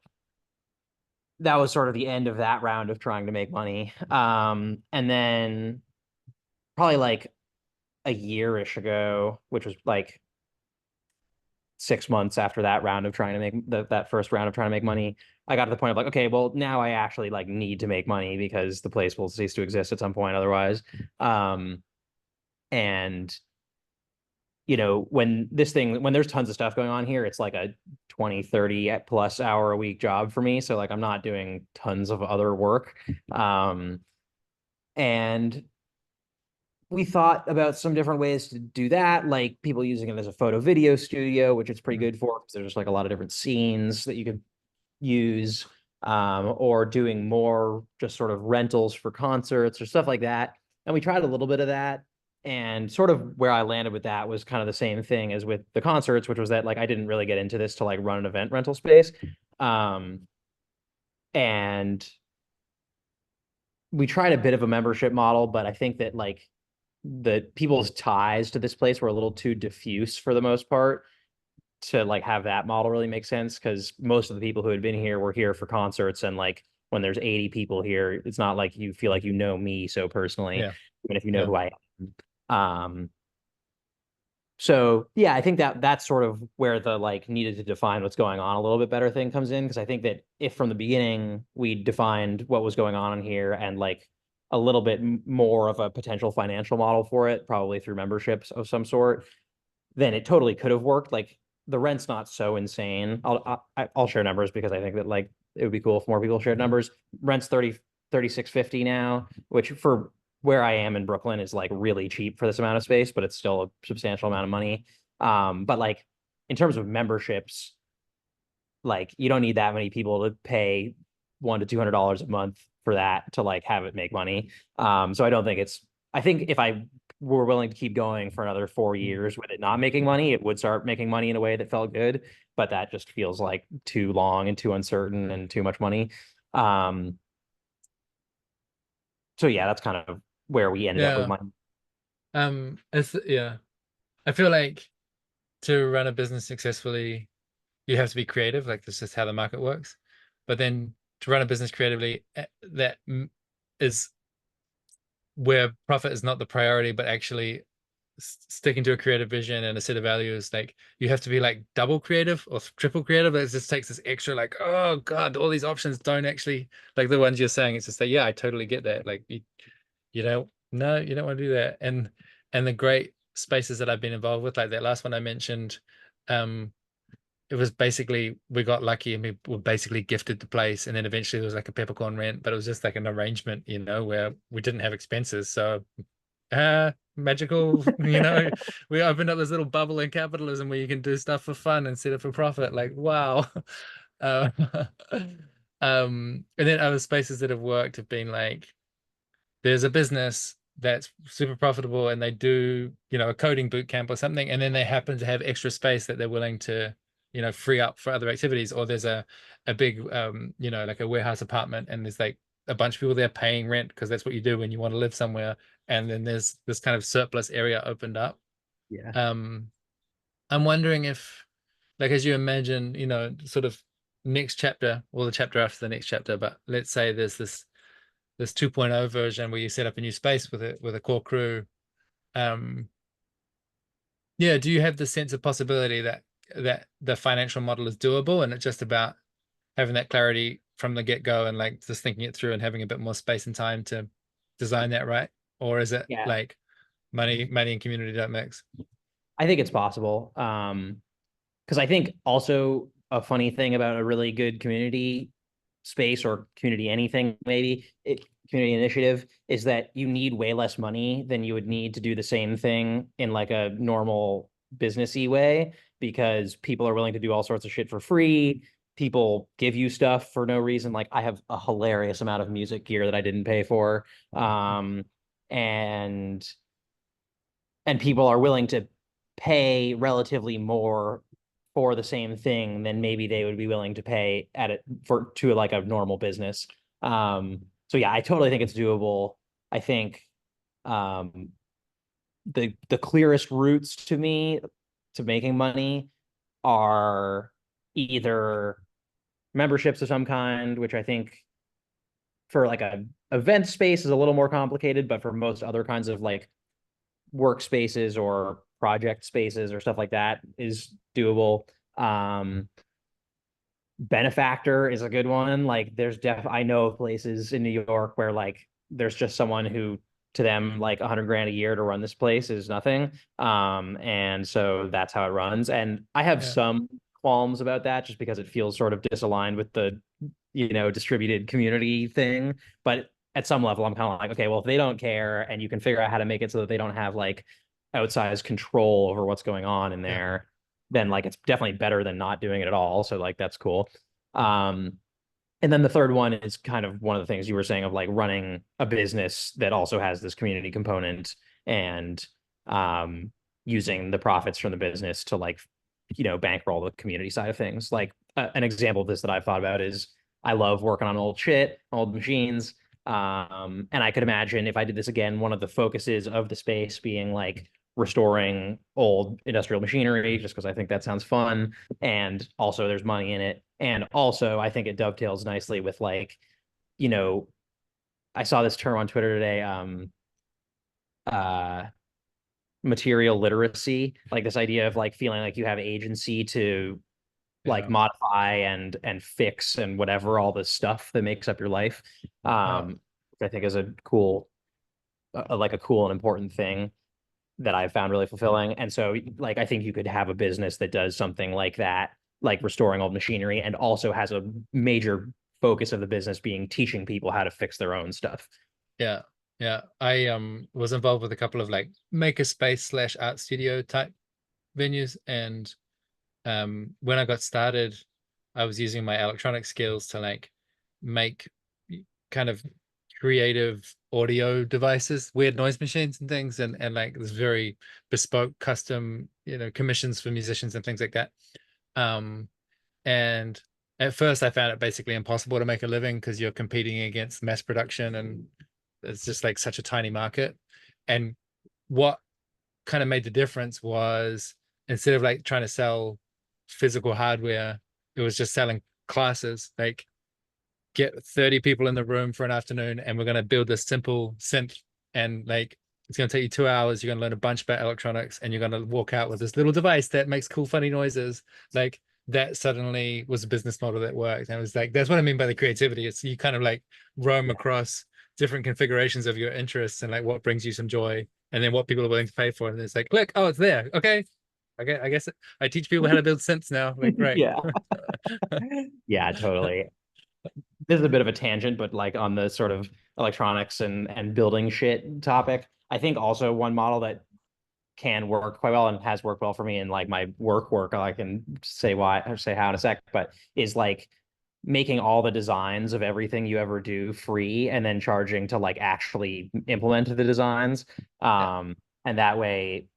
that was sort of the end of that round of trying to make money. And then probably like a year-ish ago, which was like 6 months after that round of trying to make that first round of trying to make money, I got to the point of like, okay, well now I actually like need to make money because the place will cease to exist at some point otherwise. And when there's tons of stuff going on here, it's like a 20, 30 plus hour a week job for me. So like I'm not doing tons of other work. And we thought about some different ways to do that, like people using it as a photo video studio, which it's pretty Mm. good for because there's just like a lot of different scenes that you could use, or doing more just sort of rentals for concerts or stuff like that. And we tried a little bit of that. And sort of where I landed with that was kind of the same thing as with the concerts, which was that like I didn't really get into this to like run an event rental space. And we tried a bit of a membership model, but I think that like the people's ties to this place were a little too diffuse for the most part to like have that model really make sense, because most of the people who had been here were here for concerts, and like when there's 80 people here, it's not like you feel like me so personally, Yeah. even if you know Yeah. who I am. So yeah, I think that that's sort of where the like needed to define what's going on a little bit better thing comes in, because I think that if from the beginning we defined what was going on in here and like a little bit more of a potential financial model for it, probably through memberships of some sort, then it totally could have worked. Like the rent's not so insane. I'll share numbers because I think that like it would be cool if more people shared numbers. Rent's 36.50 now, which for where I am in Brooklyn is like really cheap for this amount of space, but it's still a substantial amount of money. But like in terms of memberships, like you don't need that many people to pay $100 to $200 a month for that to like have it make money. So I don't think it's. I think if I were willing to keep going for another 4 years with it not making money, it would start making money in a way that felt good. But that just feels like too long and too uncertain and too much money. Um, so yeah, that's kind of where we ended up with Yeah. my. It's yeah. I feel like to run a business successfully, you have to be creative. Like this is how the market works. But then to run a business creatively, that is where profit is not the priority, but actually sticking to a creative vision and a set of values. Like you have to be like double creative or triple creative. It just takes this extra, like, oh God, all these options don't actually like the ones you're saying. It's just like, yeah, I totally get that. Like you don't, no, you don't want to do that. And the great spaces that I've been involved with, like that last one I mentioned, um, it was basically we got lucky and we were basically gifted the place, and then eventually there was like a peppercorn rent, but it was just like an arrangement, where we didn't have expenses. So magical, we opened up this little bubble in capitalism where you can do stuff for fun instead of for profit. Like, wow. uh, and then other spaces that have worked have been like there's a business that's super profitable and they do, a coding boot camp or something, and then they happen to have extra space that they're willing to, free up for other activities. Or there's a big, like a warehouse apartment, and there's like a bunch of people there paying rent because that's what you do when you want to live somewhere. And then there's this kind of surplus area opened up. Yeah. Um, I'm wondering if, like, as you imagine, sort of next chapter or the chapter after the next chapter, but let's say there's this 2.0 version where you set up a new space with a core crew. um yeah, do you have the sense of possibility that the financial model is doable, and it's just about having that clarity from the get-go and like just thinking it through and having a bit more space and time to design that right? Or is it Yeah. like money and community don't mix? I think it's possible. Because I think also a funny thing about a really good community space or community anything, community initiative, is that you need way less money than you would need to do the same thing in like a normal businessy way, because people are willing to do all sorts of shit for free. People give you stuff for no reason. Like I have a hilarious amount of music gear that I didn't pay for. And people are willing to pay relatively more for the same thing than maybe they would be willing to pay at it for to like a normal business. So yeah, I totally think it's doable. I think um, the clearest routes to me to making money are either memberships of some kind, which I think for like a event space is a little more complicated, but for most other kinds of like workspaces or project spaces or stuff like that is doable. Benefactor is a good one. Like there's I know of places in New York where like there's just someone who to them like 100 grand a year to run this place is nothing. And so that's how it runs. And I have Yeah. some qualms about that just because it feels sort of disaligned with the, distributed community thing. But at some level, I'm kind of like, okay, well, if they don't care and you can figure out how to make it so that they don't have like outsized control over what's going on in Yeah. there, then like it's definitely better than not doing it at all. So like that's cool. Um, and then the third one is kind of one of the things you were saying of like running a business that also has this community component and um, using the profits from the business to like, bankroll the community side of things. Like an example of this that I've thought about is I love working on old shit, old machines. And I could imagine if I did this again, one of the focuses of the space being like restoring old industrial machinery, just because I think that sounds fun. And also there's money in it. And also I think it dovetails nicely with like, you know, I saw this term on Twitter today, uh material literacy, like this idea of like feeling like you have agency to like Yeah. modify and fix and whatever all the stuff that makes up your life. Oh, Which I think is a cool like a cool and important thing that I found really fulfilling. And so like I think you could have a business that does something like that, like restoring old machinery, and also has a major focus of the business being teaching people how to fix their own stuff. yeah. Yeah. I was involved with a couple of like maker space slash art studio type venues, and when I got started, I was using my electronic skills to like make kind of creative audio devices, weird noise machines and things, and like this very bespoke custom, commissions for musicians and things like that. Um, and at first I found it basically impossible to make a living because you're competing against mass production and it's just like such a tiny market. And what kind of made the difference was instead of like trying to sell physical hardware, it was just selling classes. Like get 30 people in the room for an afternoon and we're going to build this simple synth, and like it's going to take you 2 hours. You're going to learn a bunch about electronics and you're going to walk out with this little device that makes cool funny noises. Like that suddenly was a business model that worked. And it was like that's what I mean by the creativity. It's you kind of like roam across different configurations of your interests and like what brings you some joy and then what people are willing to pay for. And it's like, look, oh, it's there. Okay, I guess I teach people how to build synths now. Like, great. Yeah. Yeah, totally. This is a bit of a tangent, but like on the sort of electronics and building shit topic, I think also one model that can work quite well and has worked well for me in like my work, I can say why or say how in a sec, but is like making all the designs of everything you ever do free and then charging to like actually implement the designs. Yeah. And that way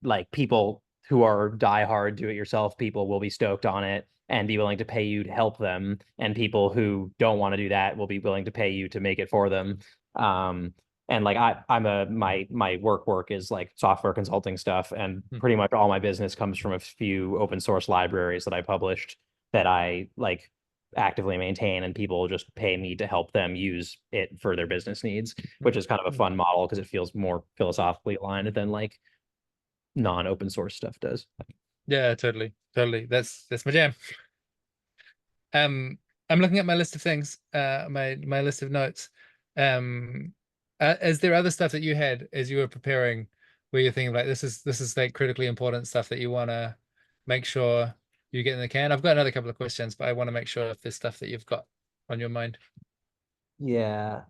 like people who are diehard do-it-yourself people will be stoked on it and be willing to pay you to help them, and people who don't want to do that will be willing to pay you to make it for them. And like I'm a my work is like software consulting stuff, and Hmm. pretty much all my business comes from a few open source libraries that I published that I like actively maintain, and people just pay me to help them use it for their business needs, which is kind of a fun model because it feels more philosophically aligned than like non-open source stuff does. Yeah, totally. That's my jam. Um, I'm looking at my list of things, my list of notes. Um, is there other stuff that you had as you were preparing, where you're thinking like this is like critically important stuff that you want to make sure you get in the can? I've got another couple of questions, but I want to make sure if there's stuff that you've got on your mind. Yeah.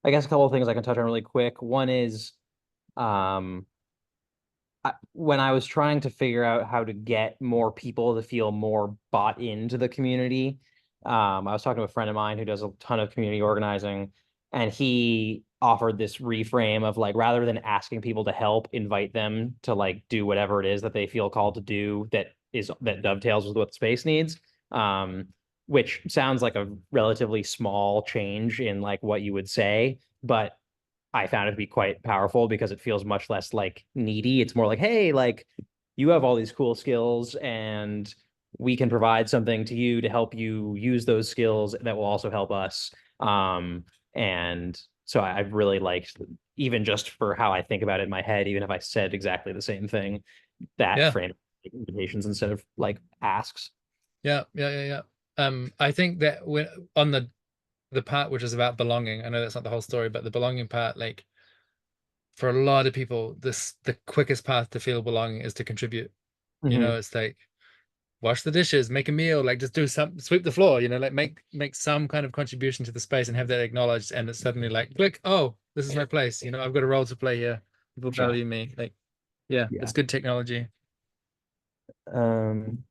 I guess a couple of things I can touch on really quick. One is um when I was trying to figure out how to get more people to feel more bought into the community, I was talking to a friend of mine who does a ton of community organizing, and he offered this reframe of like rather than asking people to help, invite them to like do whatever it is that they feel called to do that dovetails with what the space needs. Um, which sounds like a relatively small change in like what you would say, but I found it to be quite powerful because it feels much less like needy. It's more like, hey, like you have all these cool skills and we can provide something to you to help you use those skills that will also help us. And So I've really liked, even just for how I think about it in my head, even if I said exactly the same thing, that Yeah. frame invitations instead of like asks. Yeah. Yeah. Yeah. Yeah. I think that when on the part which is about belonging, I know that's not the whole story, but the belonging part, like for a lot of people, this the quickest path to feel belonging is to contribute. Mm-hmm. It's like wash the dishes, make a meal, like just do some sweep the floor, like make some kind of contribution to the space and have that acknowledged. And it's suddenly like, click, oh, this is my place. I've got a role to play here. People Yeah. value me. Like, yeah, Yeah. it's good technology. Um,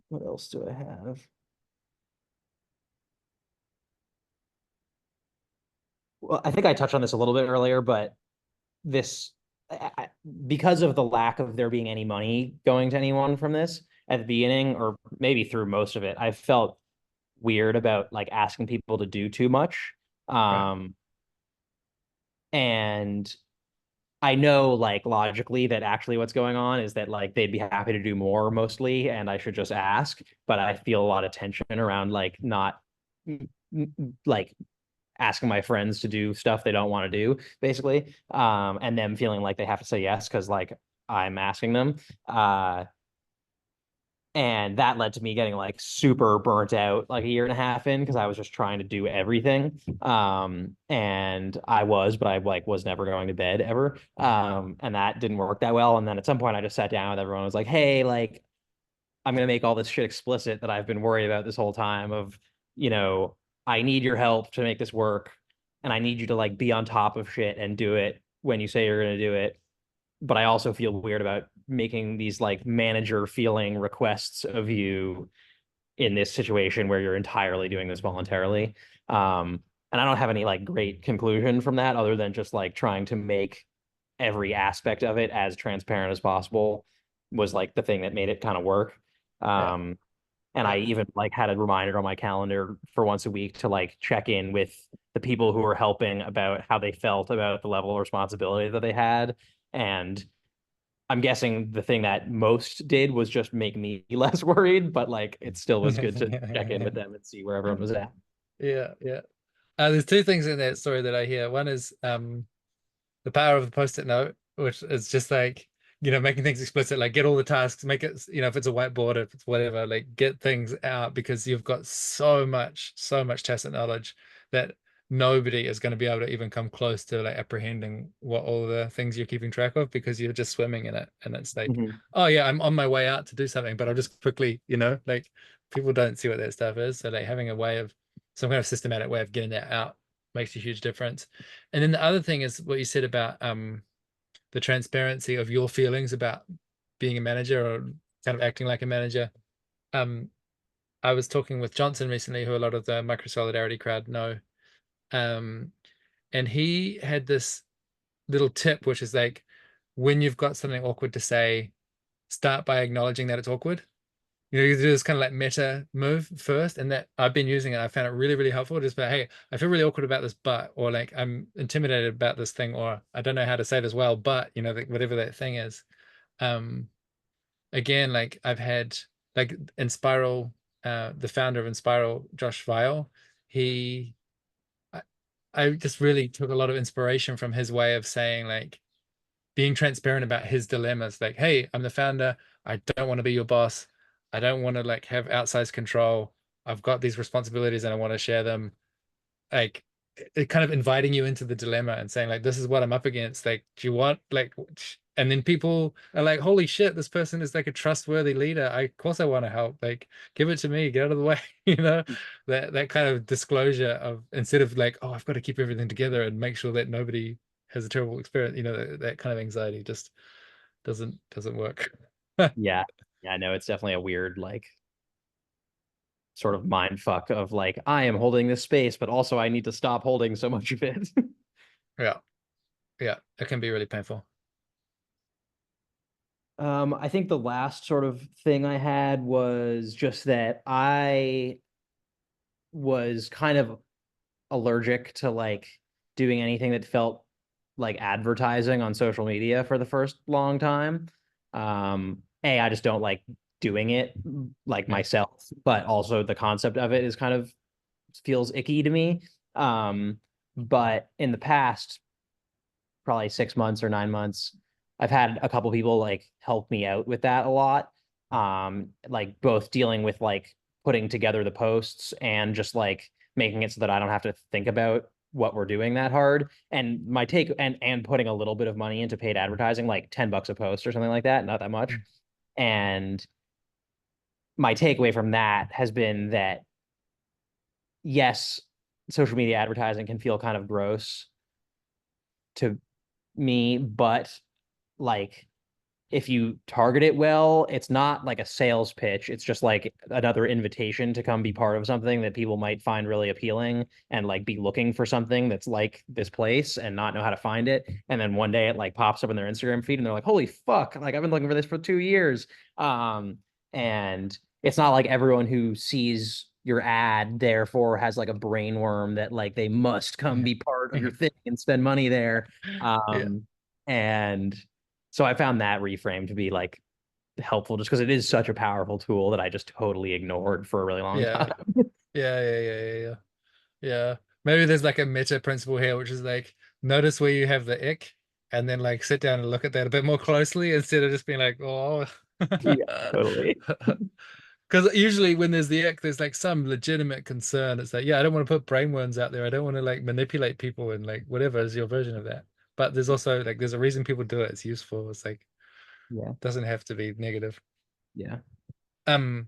what else do I have? Well, I think I touched on this a little bit earlier, but this, because of the lack of there being any money going to anyone from this at the beginning, or maybe through most of it, I felt weird about like asking people to do too much. Right. Um, and I know like logically that actually what's going on is that like they'd be happy to do more mostly, and I should just ask. But I feel a lot of tension around like not like asking my friends to do stuff they don't want to do, basically, and them feeling like they have to say yes because like I'm asking them. And that led to me getting like super burnt out like a year and a half in because I was just trying to do everything. And I was, but I like was never going to bed ever. And that didn't work that well. And then at some point I just sat down with everyone and was like, hey, like I'm gonna make all this shit explicit that I've been worried about this whole time of, you know, I need your help to make this work. And I need you to like be on top of shit and do it when you say you're gonna do it. But I also feel weird about making these like manager feeling requests of you in this situation where you're entirely doing this voluntarily. And I don't have any like great conclusion from that other than just like trying to make every aspect of it as transparent as possible was like the thing that made it kind of work. Yeah. Um, and Yeah. I even like had a reminder on my calendar for once a week to like check in with the people who were helping about how they felt about the level of responsibility that they had. And I'm guessing the thing that most did was just make me less worried, but like it still was good to check in with them and see where everyone was at. Yeah. Yeah. There's two things in that story that I hear. One is the power of the post-it note, which is just like, making things explicit, like get all the tasks, make it, if it's a whiteboard, if it's whatever, like get things out because you've got so much tacit knowledge that nobody is going to be able to even come close to like apprehending what all the things you're keeping track of because you're just swimming in it. And it's like, Mhm. oh yeah, I'm on my way out to do something, but I'll just quickly, like people don't see what that stuff is. So like having a way of some kind of systematic way of getting that out makes a huge difference. And then the other thing is what you said about the transparency of your feelings about being a manager or kind of acting like a manager. Um, I was talking with Johnson recently, who a lot of the micro solidarity crowd know. Um, and he had this little tip, which is like when you've got something awkward to say, start by acknowledging that it's awkward. You do this kind of like meta move first, and that I've been using it. I found it really, really helpful. Just by, hey, I feel really awkward about this, but, or like I'm intimidated about this thing, or I don't know how to say this well, but whatever that thing is. Um, Again, like I've had like in Spiral, the founder of Inspiral, Josh Vial, he, I, I just really took a lot of inspiration from his way of saying like being transparent about his dilemmas. Like, hey, I'm the founder. I don't want to be your boss. I don't want to like have outsized control. I've got these responsibilities and I want to share them. Like it kind of inviting you into the dilemma and saying like, this is what I'm up against. Like, do you want like, and then people are like, holy shit, this person is like a trustworthy leader. Of course I want to help. Like, give it to me, get out of the way. That kind of disclosure of instead of like, oh, I've got to keep everything together and make sure that nobody has a terrible experience. That kind of anxiety just doesn't work. Yeah. Yeah, no, it's definitely a weird, like, sort of mind fuck of like, I am holding this space, but also I need to stop holding so much of it. Yeah, yeah, it can be really painful. I think the last sort of thing I had was just that I was kind of allergic to like doing anything that felt like advertising on social media for the first long time. I just don't like doing it like Yeah, myself, but also the concept of it is kind of feels icky to me. Um, But in the past, probably 6 months or 9 months, I've had a couple people like help me out with that a lot. Like both dealing with like putting together the posts and just like making it so that I don't have to think about what we're doing that hard. And my take and putting a little bit of money into paid advertising, like $10 a post or something like that, not that much. Mm. And my takeaway from that has been that yes, social media advertising can feel kind of gross to me, but like if you target it well, it's not like a sales pitch. It's just like another invitation to come be part of something that people might find really appealing and like be looking for something that's like this place and not know how to find it. And then one day it like pops up in their Instagram feed and they're like, holy fuck, like I've been looking for this for 2 years. And it's not like everyone who sees your ad therefore has like a brain worm that like they must come Yeah. be part of your thing and spend money there. Yeah. And so I found that reframe to be like helpful just because it is such a powerful tool that I just totally ignored for a really long Yeah. time. Yeah. Yeah. Maybe there's like a meta principle here, which is like notice where you have the ick and then like sit down and look at that a bit more closely instead of just being like, oh. Yeah, totally. Because usually when there's the ick, there's like some legitimate concern. It's like, yeah, I don't want to put brain worms out there. I don't want to like manipulate people and like whatever is your version of that. But there's also like there's a reason people do it. It's useful. It's like Yeah. doesn't have to be negative. Yeah. Um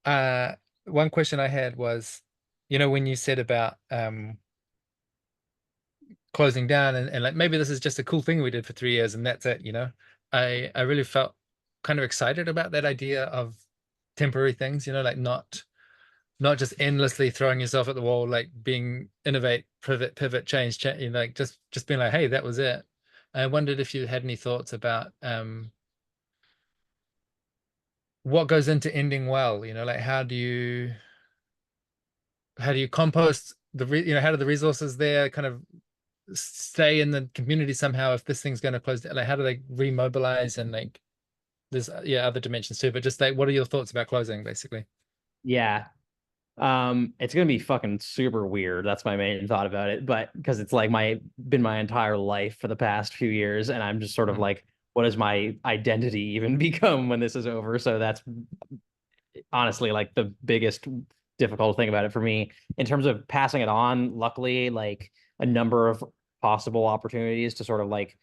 uh one question I had was, when you said about closing down and like maybe this is just a cool thing we did for 3 years and that's it. I really felt kind of excited about that idea of temporary things, like not just endlessly throwing yourself at the wall, like being innovate, pivot, change, like just being like, hey, that was it. I wondered if you had any thoughts about what goes into ending well, like how do you compost how do the resources there kind of stay in the community somehow if this thing's going to close down? Like how do they remobilize and like there's other dimensions too, but just like what are your thoughts about closing basically? Yeah. It's gonna be fucking super weird. That's my main thought about it. But because it's like my entire life for the past few years, and I'm just sort of Mhm. like, what does my identity even become when this is over? So that's honestly like the biggest difficult thing about it for me in terms of passing it on. Luckily, like a number of possible opportunities to sort of like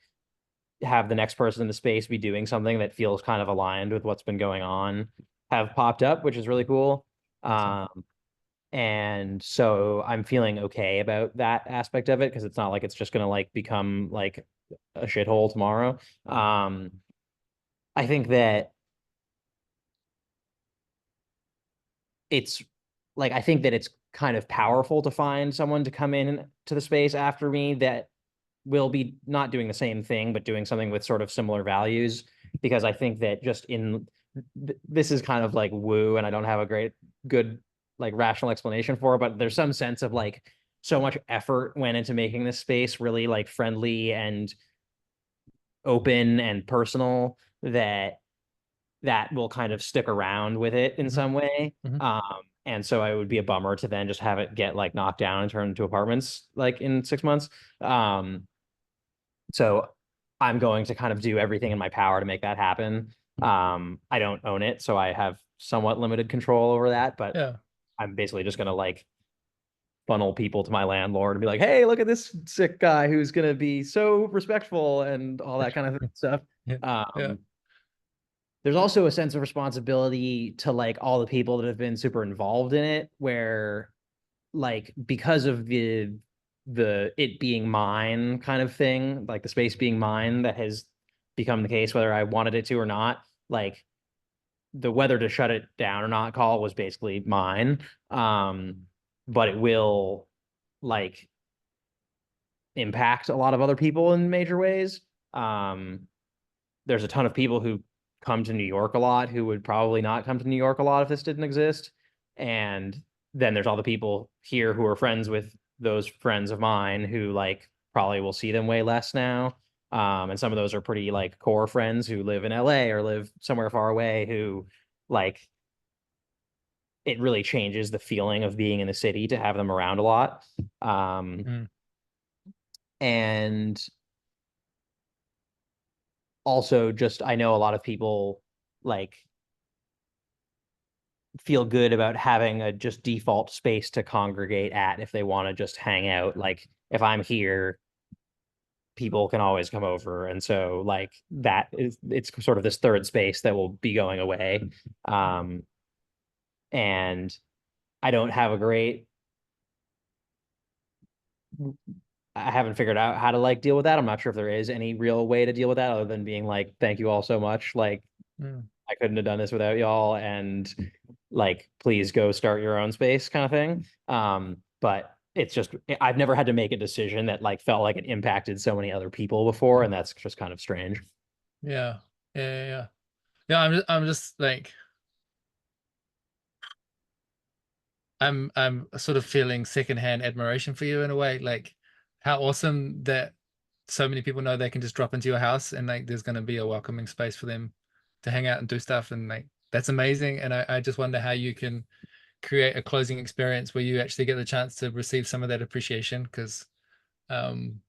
have the next person in the space be doing something that feels kind of aligned with what's been going on have popped up, which is really cool. Awesome. And so I'm feeling okay about that aspect of it because it's not like it's just gonna like become like a shithole tomorrow. I think that it's I think that it's kind of powerful to find someone to come in to the space after me that will be not doing the same thing, but doing something with sort of similar values. Because I think that just in this is kind of like woo, and I don't have a good like rational explanation for it, but there's some sense of like so much effort went into making this space really like friendly and open and personal that that will kind of stick around with it in Hmm. some way. Hmm. And so it would be a bummer to then just have it get like knocked down and turned into apartments like in 6 months. Um, so I'm going to kind of do everything in my power to make that happen. I don't own it, so I have somewhat limited control over that, but Yeah. I'm basically just gonna like funnel people to my landlord and be like, hey, look at this sick guy who's gonna be so respectful and all that kind of stuff. Yeah. Yeah. Um, there's also a sense of responsibility to like all the people that have been super involved in it, where like because of the it being mine kind of thing, like the space being mine, that has become the case whether I wanted it to or not. Like the whether to shut it down or not call was basically mine. But it will like impact a lot of other people in major ways. Um, there's a ton of people who come to New York a lot who would probably not come to New York a lot if this didn't exist. And then there's all the people here who are friends with those friends of mine who like probably will see them way less now. And some of those are pretty like core friends who live in LA or live somewhere far away who like it really changes the feeling of being in the city to have them around a lot. Um, Mm. And also just I know a lot of people like feel good about having a just default space to congregate at if they want to just hang out. Like if I'm here, people can always come over. And so like that is it's sort of this third space that will be going away. Um and I don't have a great I haven't figured out how to like deal with that. I'm not sure if there is any real way to deal with that other than being like, thank you all so much. Like Mm. I couldn't have done this without y'all. And like, please go start your own space kind of thing. But it's just, I've never had to make a decision that like felt like it impacted so many other people before. And that's just kind of strange. Yeah. Yeah. Yeah. I'm just like, I'm sort of feeling secondhand admiration for you in a way, like how awesome that so many people know they can just drop into your house and like there's going to be a welcoming space for them to hang out and do stuff, and like that's amazing. And I just wonder how you can create a closing experience where you actually get the chance to receive some of that appreciation, because um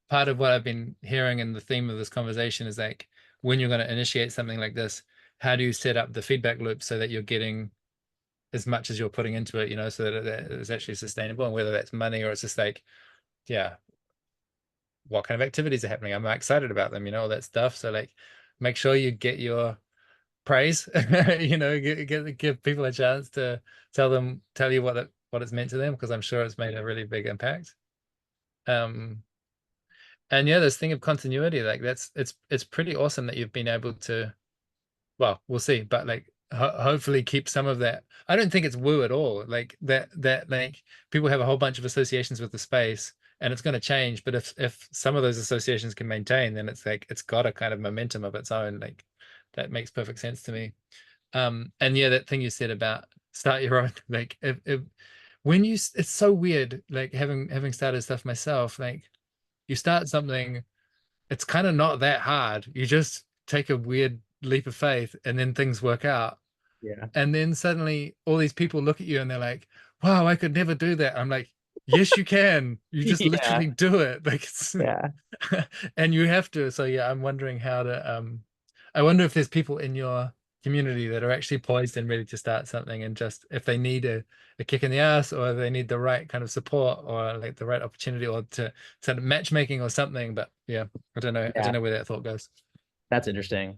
part of what I've been hearing in the theme of this conversation is like when you're going to initiate something like this, how do you set up the feedback loop so that you're getting as much as you're putting into it, so that it is actually sustainable, and whether that's money or it's just like, yeah, what kind of activities are happening? I'm excited about them, all that stuff. So like make sure you get your praise, give people a chance to tell you what it's meant to them, because I'm sure it's made a really big impact. Um, and yeah, this thing of continuity, like it's pretty awesome that you've been able to, well, we'll see, but like hopefully keep some of that. I don't think it's woo at all. Like that like people have a whole bunch of associations with the space and it's going to change. But if some of those associations can maintain, then it's like it's got a kind of momentum of its own. Like that makes perfect sense to me. And yeah, that thing you said about start your own, like if when it's so weird, like having started stuff myself, like you start something, it's kind of not that hard. You just take a weird leap of faith and then things work out. Yeah. And then suddenly all these people look at you and they're like, wow, I could never do that. I'm like, yes, you can. You just Yeah. literally do it. Like it's Yeah. and you have to. So yeah, I'm wondering how to I wonder if there's people in your community that are actually poised and ready to start something, and just if they need a kick in the ass, or they need the right kind of support, or like the right opportunity, or to sort of matchmaking or something. But yeah, I don't know. I don't Yeah. know where that thought goes. That's interesting.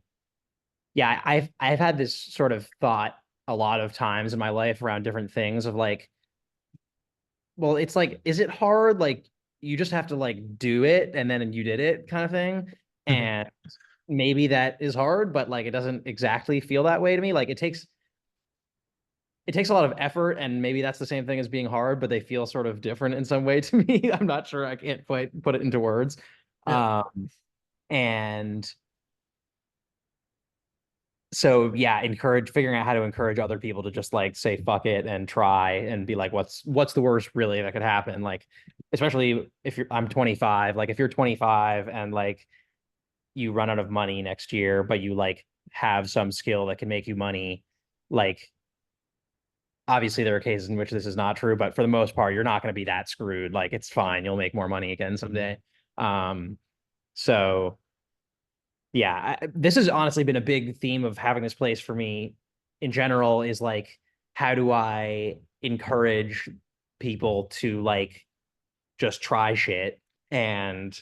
Yeah, I've had this sort of thought a lot of times in my life around different things of like, well, it's like, is it hard? Like you just have to like do it and then you did it kind of thing. And maybe that is hard, but like it doesn't exactly feel that way to me. Like it takes a lot of effort, and maybe that's the same thing as being hard, but they feel sort of different in some way to me. I'm not sure. I can't quite put it into words. Yeah. And so yeah, encourage figuring out how to encourage other people to just like say fuck it and try and be like, what's the worst really that could happen? Like, especially if I'm 25, like if you're 25 and like you run out of money next year, but you like have some skill that can make you money, like obviously there are cases in which this is not true, but for the most part, you're not going to be that screwed. Like it's fine. You'll make more money again someday. Um, so yeah, this has honestly been a big theme of having this place for me in general is like, how do I encourage people to like just try shit? And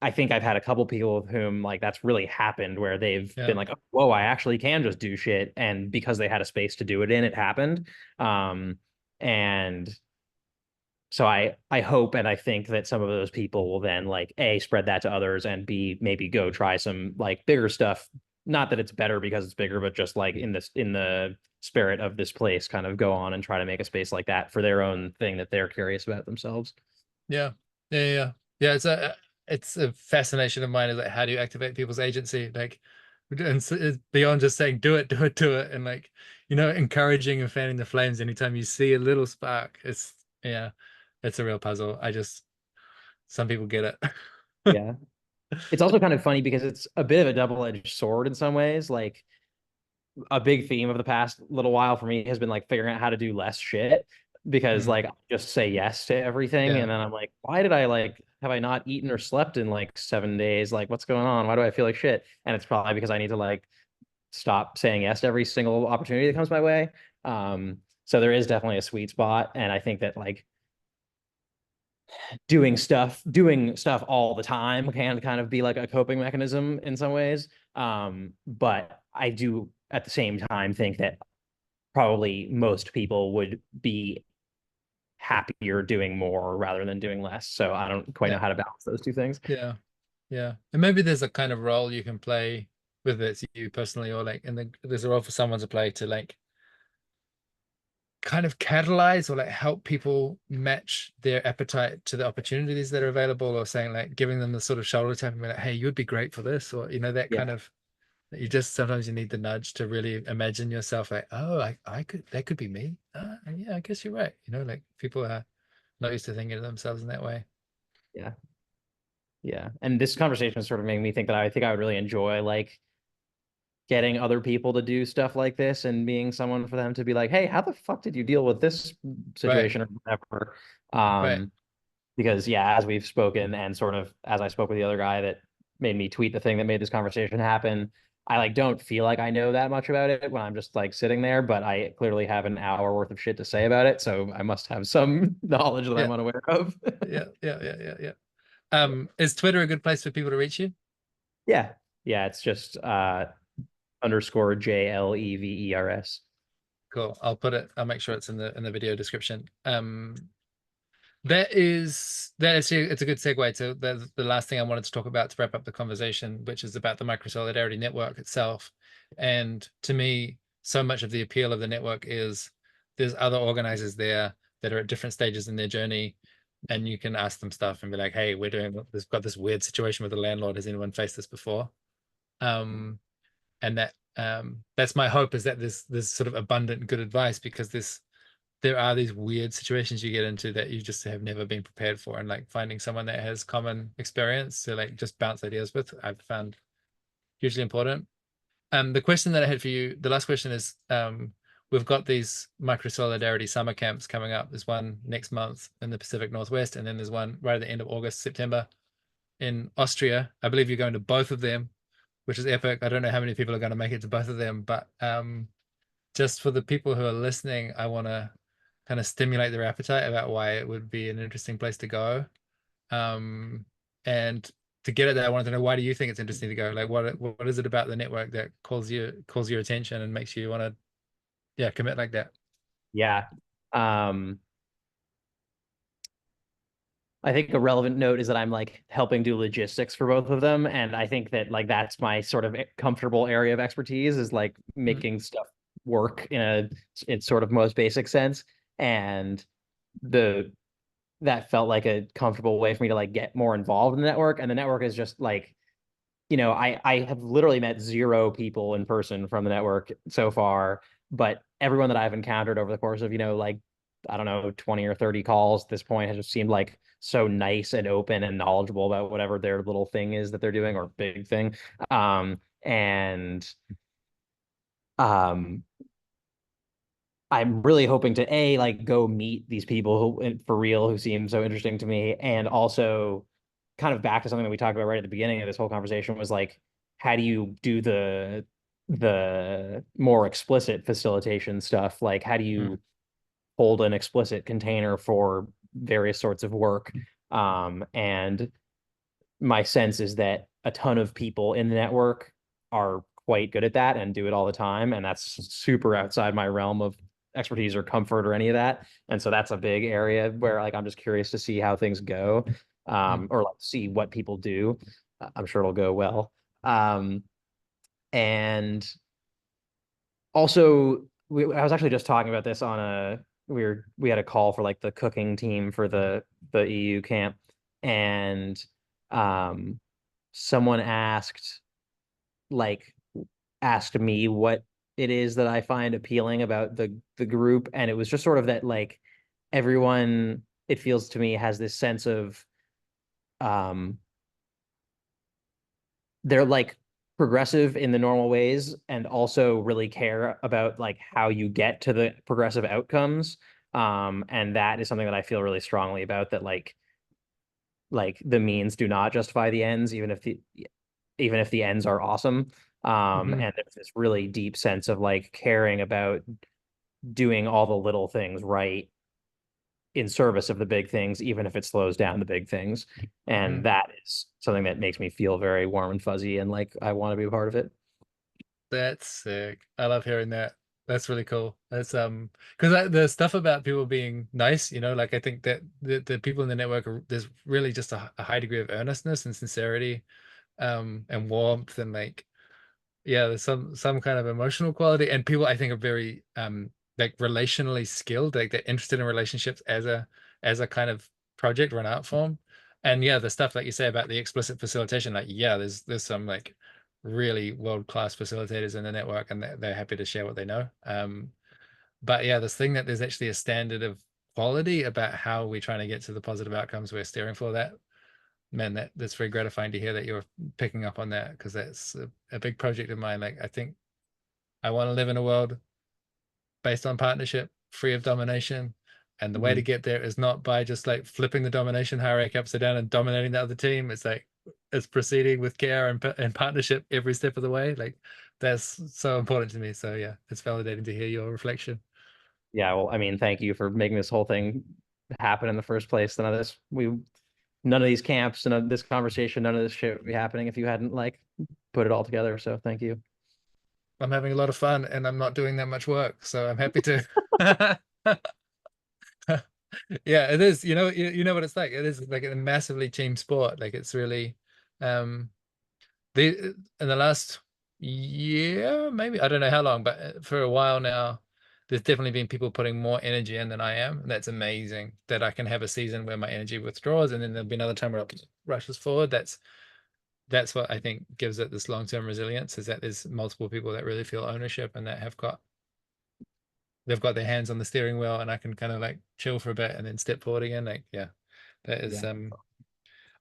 I think I've had a couple people with whom like that's really happened where they've Yeah. been like, oh, whoa, I actually can just do shit. And because they had a space to do it in, it happened. And so I hope and I think that some of those people will then like A, spread that to others, and B, maybe go try some like bigger stuff. Not that it's better because it's bigger, but just like in the spirit of this place, kind of go on and try to make a space like that for their own thing that they're curious about themselves. Yeah. Yeah. It's a fascination of mine, is like how do you activate people's agency? Like and so it's beyond just saying do it, and like, encouraging and fanning the flames anytime you see a little spark. It's yeah, it's a real puzzle. Some people get it. Yeah. It's also kind of funny because it's a bit of a double-edged sword in some ways. Like a big theme of the past little while for me has been like figuring out how to do less shit. because Mm, like I just say yes to everything, yeah. and then I'm like, why did I like have I not eaten or slept in like 7 days? Like, what's going on? Why do I feel like shit? And it's probably because I need to like stop saying yes to every single opportunity that comes my way. So there is definitely a sweet spot, and I think that like doing stuff all the time can kind of be like a coping mechanism in some ways. But I do at the same time think that probably most people would be happier doing more rather than doing less. So I don't quite Yeah. know how to balance those two things. Yeah. Yeah. And maybe there's a kind of role you can play, whether it's you personally or like, and then there's a role for someone to play to like kind of catalyze or like help people match their appetite to the opportunities that are available, or saying like giving them the sort of shoulder tap and be like, hey, you would be great for this, or that Yeah. kind of, you just sometimes you need the nudge to really imagine yourself like, oh, I could, that could be me. Yeah, I guess you're right. Like people are not used to thinking of themselves in that way. Yeah. Yeah. And this conversation sort of made me think that I think I would really enjoy like getting other people to do stuff like this and being someone for them to be like, hey, how the fuck did you deal with this Right. situation or whatever? Right. Because yeah, as we've spoken and sort of as I spoke with the other guy that made me tweet the thing that made this conversation happen, I like don't feel like I know that much about it when I'm just like sitting there, but I clearly have an hour worth of shit to say about it, so I must have some knowledge that Yeah. I'm unaware of. Yeah. Yeah. Yeah. Yeah. Yeah. Is Twitter a good place for people to reach you? Yeah. Yeah, it's just underscore JLEVERS. Cool. I'll make sure it's in the video description. That is it's a good segue to the last thing I wanted to talk about to wrap up the conversation, which is about the microsolidarity network itself. And to me, so much of the appeal of the network is there's other organizers there that are at different stages in their journey, and you can ask them stuff and be like, hey, we've got this weird situation with the landlord. Has anyone faced this before? And that's my hope, is that there's sort of abundant good advice, because there are these weird situations you get into that you just have never been prepared for, and like finding someone that has common experience to like just bounce ideas with, I've found hugely important. The question that I had for you, the last question is, we've got these micro solidarity summer camps coming up. There's one next month in the Pacific Northwest, and then there's one right at the end of August, September in Austria. I believe you're going to both of them, which is epic. I don't know how many people are going to make it to both of them, but just for the people who are listening, I want to kind of stimulate their appetite about why it would be an interesting place to go. Um, and to get at that, I wanted to know, why do you think it's interesting to go? Like, what is it about the network that calls your attention and makes you want to, yeah, commit like that? Yeah. Um, I think a relevant note is that I'm like helping do logistics for both of them. And I think that like that's my sort of comfortable area of expertise, is like Mm, making stuff work in sort of most basic sense. And the that felt like a comfortable way for me to like get more involved in the network. And the network is just like, I have literally met zero people in person from the network so far, but everyone that I've encountered over the course of, like, I don't know, 20 or 30 calls at this point has just seemed like so nice and open and knowledgeable about whatever their little thing is that they're doing, or big thing. And um I'm really hoping to like go meet these people who for real who seem so interesting to me, and also kind of back to something that we talked about right at the beginning of this whole conversation was like, how do you do the more explicit facilitation stuff? Like, how do mm, you hold an explicit container for various sorts of work? And my sense is that a ton of people in the network are quite good at that and do it all the time. And that's super outside my realm of expertise or comfort or any of that. And so that's a big area where like I'm just curious to see how things go, mm, or like see what people do. I'm sure it'll go well. Um, and also I was actually just talking about this on we had a call for like the cooking team for the EU camp, and um someone like asked me what it is that I find appealing about the group, and it was just sort of that like everyone, it feels to me, has this sense of um they're like progressive in the normal ways and also really care about like how you get to the progressive outcomes. And that is something that I feel really strongly about, that like the means do not justify the ends, even if the ends are awesome. Mhm. And there's this really deep sense of like caring about doing all the little things right in service of the big things, even if it slows down the big things. And Mhm. that is something that makes me feel very warm and fuzzy and like I want to be a part of it. That's sick. I love hearing that. That's really cool. That's because the stuff about people being nice, like I think that the people in the network there's really just a high degree of earnestness and sincerity, and warmth, and like, yeah, there's some kind of emotional quality, and people I think are very like relationally skilled, like they're interested in relationships as a kind of project or an art form. And yeah, the stuff like you say about the explicit facilitation, like, yeah, there's some like really world-class facilitators in the network, and they're happy to share what they know. But yeah, this thing that there's actually a standard of quality about how we're trying to get to the positive outcomes we're steering for, that, man, that's very gratifying to hear that you're picking up on that, because that's a big project of mine. Like, I think I want to live in a world based on partnership, free of domination. And the way to Mhm. get there is not by just like flipping the domination hierarchy upside down and dominating the other team. It's like it's proceeding with care and partnership every step of the way. Like, that's so important to me. So yeah, it's validating to hear your reflection. Yeah, well, I mean, thank you for making this whole thing happen in the first place. None of these camps, none of this conversation, none of this shit would be happening if you hadn't like put it all together. So thank you. I'm having a lot of fun and I'm not doing that much work, so I'm happy to. Yeah, it is. You know what it's like. It is like a massively team sport. Like, it's really um the in the last year, maybe, I don't know how long, but for a while now, there's definitely been people putting more energy in than I am. And that's amazing that I can have a season where my energy withdraws and then there'll be another time where it rushes forward. That's what I think gives it this long-term resilience, is that there's multiple people that really feel ownership and that they've got their hands on the steering wheel, and I can kind of like chill for a bit and then step forward again. Like, yeah, that is Yeah.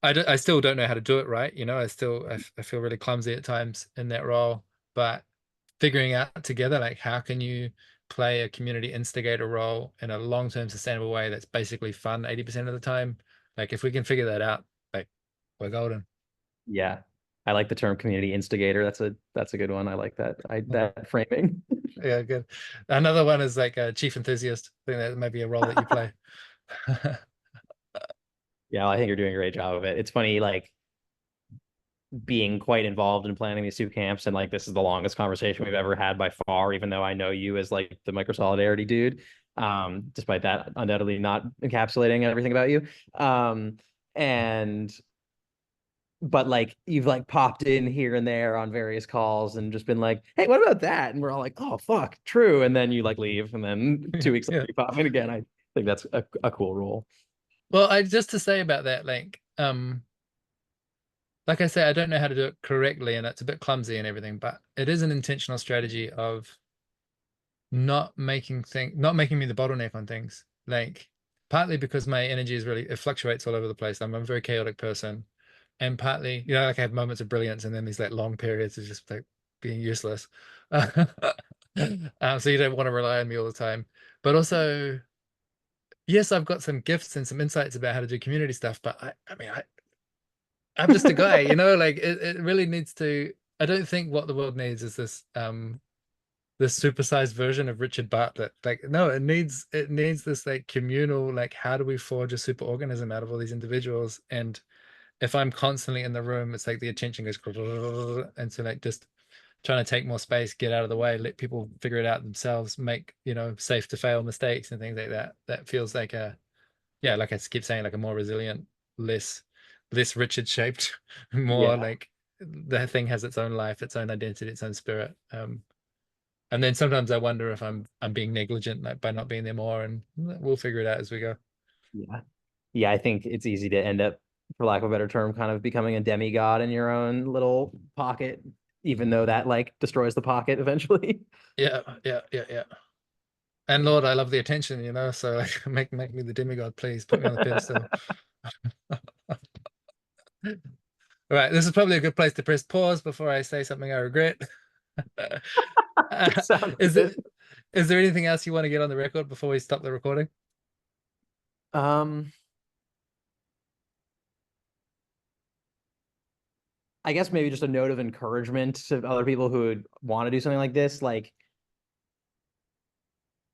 I still don't know how to do it right. I feel really clumsy at times in that role, but figuring out together, like, how can you play a community instigator role in a long-term sustainable way that's basically fun 80% of the time. Like, if we can figure that out, like, we're golden. Yeah. I like the term community instigator. That's a good one. I like that framing. Yeah, good. Another one is like a chief enthusiast. I think that might be a role that you play. Yeah, I think you're doing a great job of it. It's funny, like being quite involved in planning these two camps, and like this is the longest conversation we've ever had by far, even though I know you as like the micro solidarity dude. Despite that undoubtedly not encapsulating everything about you. And but like you've like popped in here and there on various calls and just been like, hey, what about that? And we're all like, oh fuck, true. And then you like leave, and then Yeah, 2 weeks later yeah. you pop in again. I think that's a cool rule. Well, I just to say about that, like I say, I don't know how to do it correctly, and it's a bit clumsy and everything, but it is an intentional strategy of not making me the bottleneck on things. Like, partly because my energy is really, it fluctuates all over the place. I'm a very chaotic person. And partly, like, I have moments of brilliance and then these like long periods of just like being useless. So you don't want to rely on me all the time. But also, yes, I've got some gifts and some insights about how to do community stuff, but I mean, I'm just a guy, like it really needs to. I don't think what the world needs is this supersized version of Richard Bartlett. Like, no, it needs this like communal, like, how do we forge a super organism out of all these individuals? And if I'm constantly in the room, it's like the attention goes and so like just trying to take more space, get out of the way, let people figure it out themselves, make, safe to fail mistakes and things like that. That feels like yeah, like I keep saying, like a more resilient, less Richard shaped, more Yeah. like the thing has its own life, its own identity, its own spirit. And then sometimes I wonder if I'm being negligent, like, by not being there more, and we'll figure it out as we go. Yeah. Yeah, I think it's easy to end up, for lack of a better term, kind of becoming a demigod in your own little pocket, even though that like destroys the pocket eventually. Yeah, yeah, yeah, yeah. And Lord, I love the attention, so like, make me the demigod, please. Put me on the pedestal. All right, this is probably a good place to press pause before I say something I regret. Uh, Sounds is good. it is there anything else you want to get on the record before we stop the recording? Um, I guess maybe just a note of encouragement to other people who would want to do something like this. Like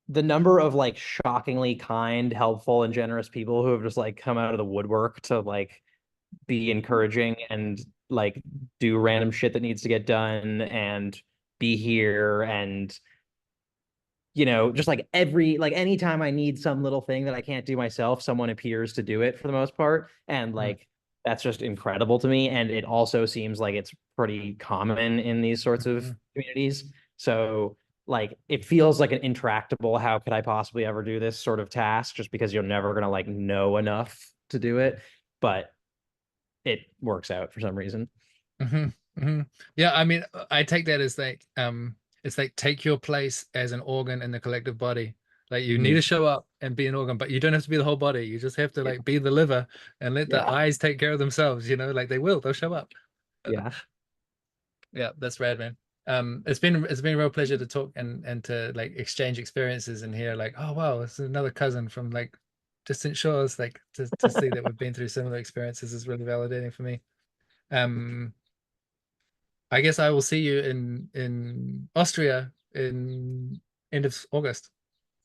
the number of like shockingly kind, helpful, and generous people who have just like come out of the woodwork to like be encouraging and like do random shit that needs to get done and be here and just like anytime I need some little thing that I can't do myself, someone appears to do it for the most part. And Mm, like that's just incredible to me. And it also seems like it's pretty common in these sorts of mhm, communities. So like it feels like an intractable, how could I possibly ever do this sort of task just because you're never gonna like know enough to do it. But it works out for some reason. mhm, mhm. Yeah, I mean, I take that as like it's like take your place as an organ in the collective body. Like you need Mhm. to show up and be an organ, but you don't have to be the whole body. You just have to Yeah. like be the liver and let the Yeah. eyes take care of themselves, like they'll show up. Yeah. Yeah, that's rad, man. It's been a real pleasure to talk and to like exchange experiences and hear like, oh wow, this is another cousin from like distant shores. Like to see that we've been through similar experiences is really validating for me. Um, I guess I will see you in Austria in end of August.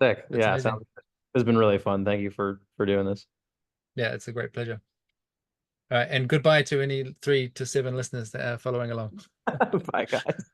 Sick. That's Yeah. amazing. Sounds It's been really fun. Thank you for doing this. Yeah, it's a great pleasure. All right, and goodbye to any 3 to 7 listeners that are following along. Bye, guys.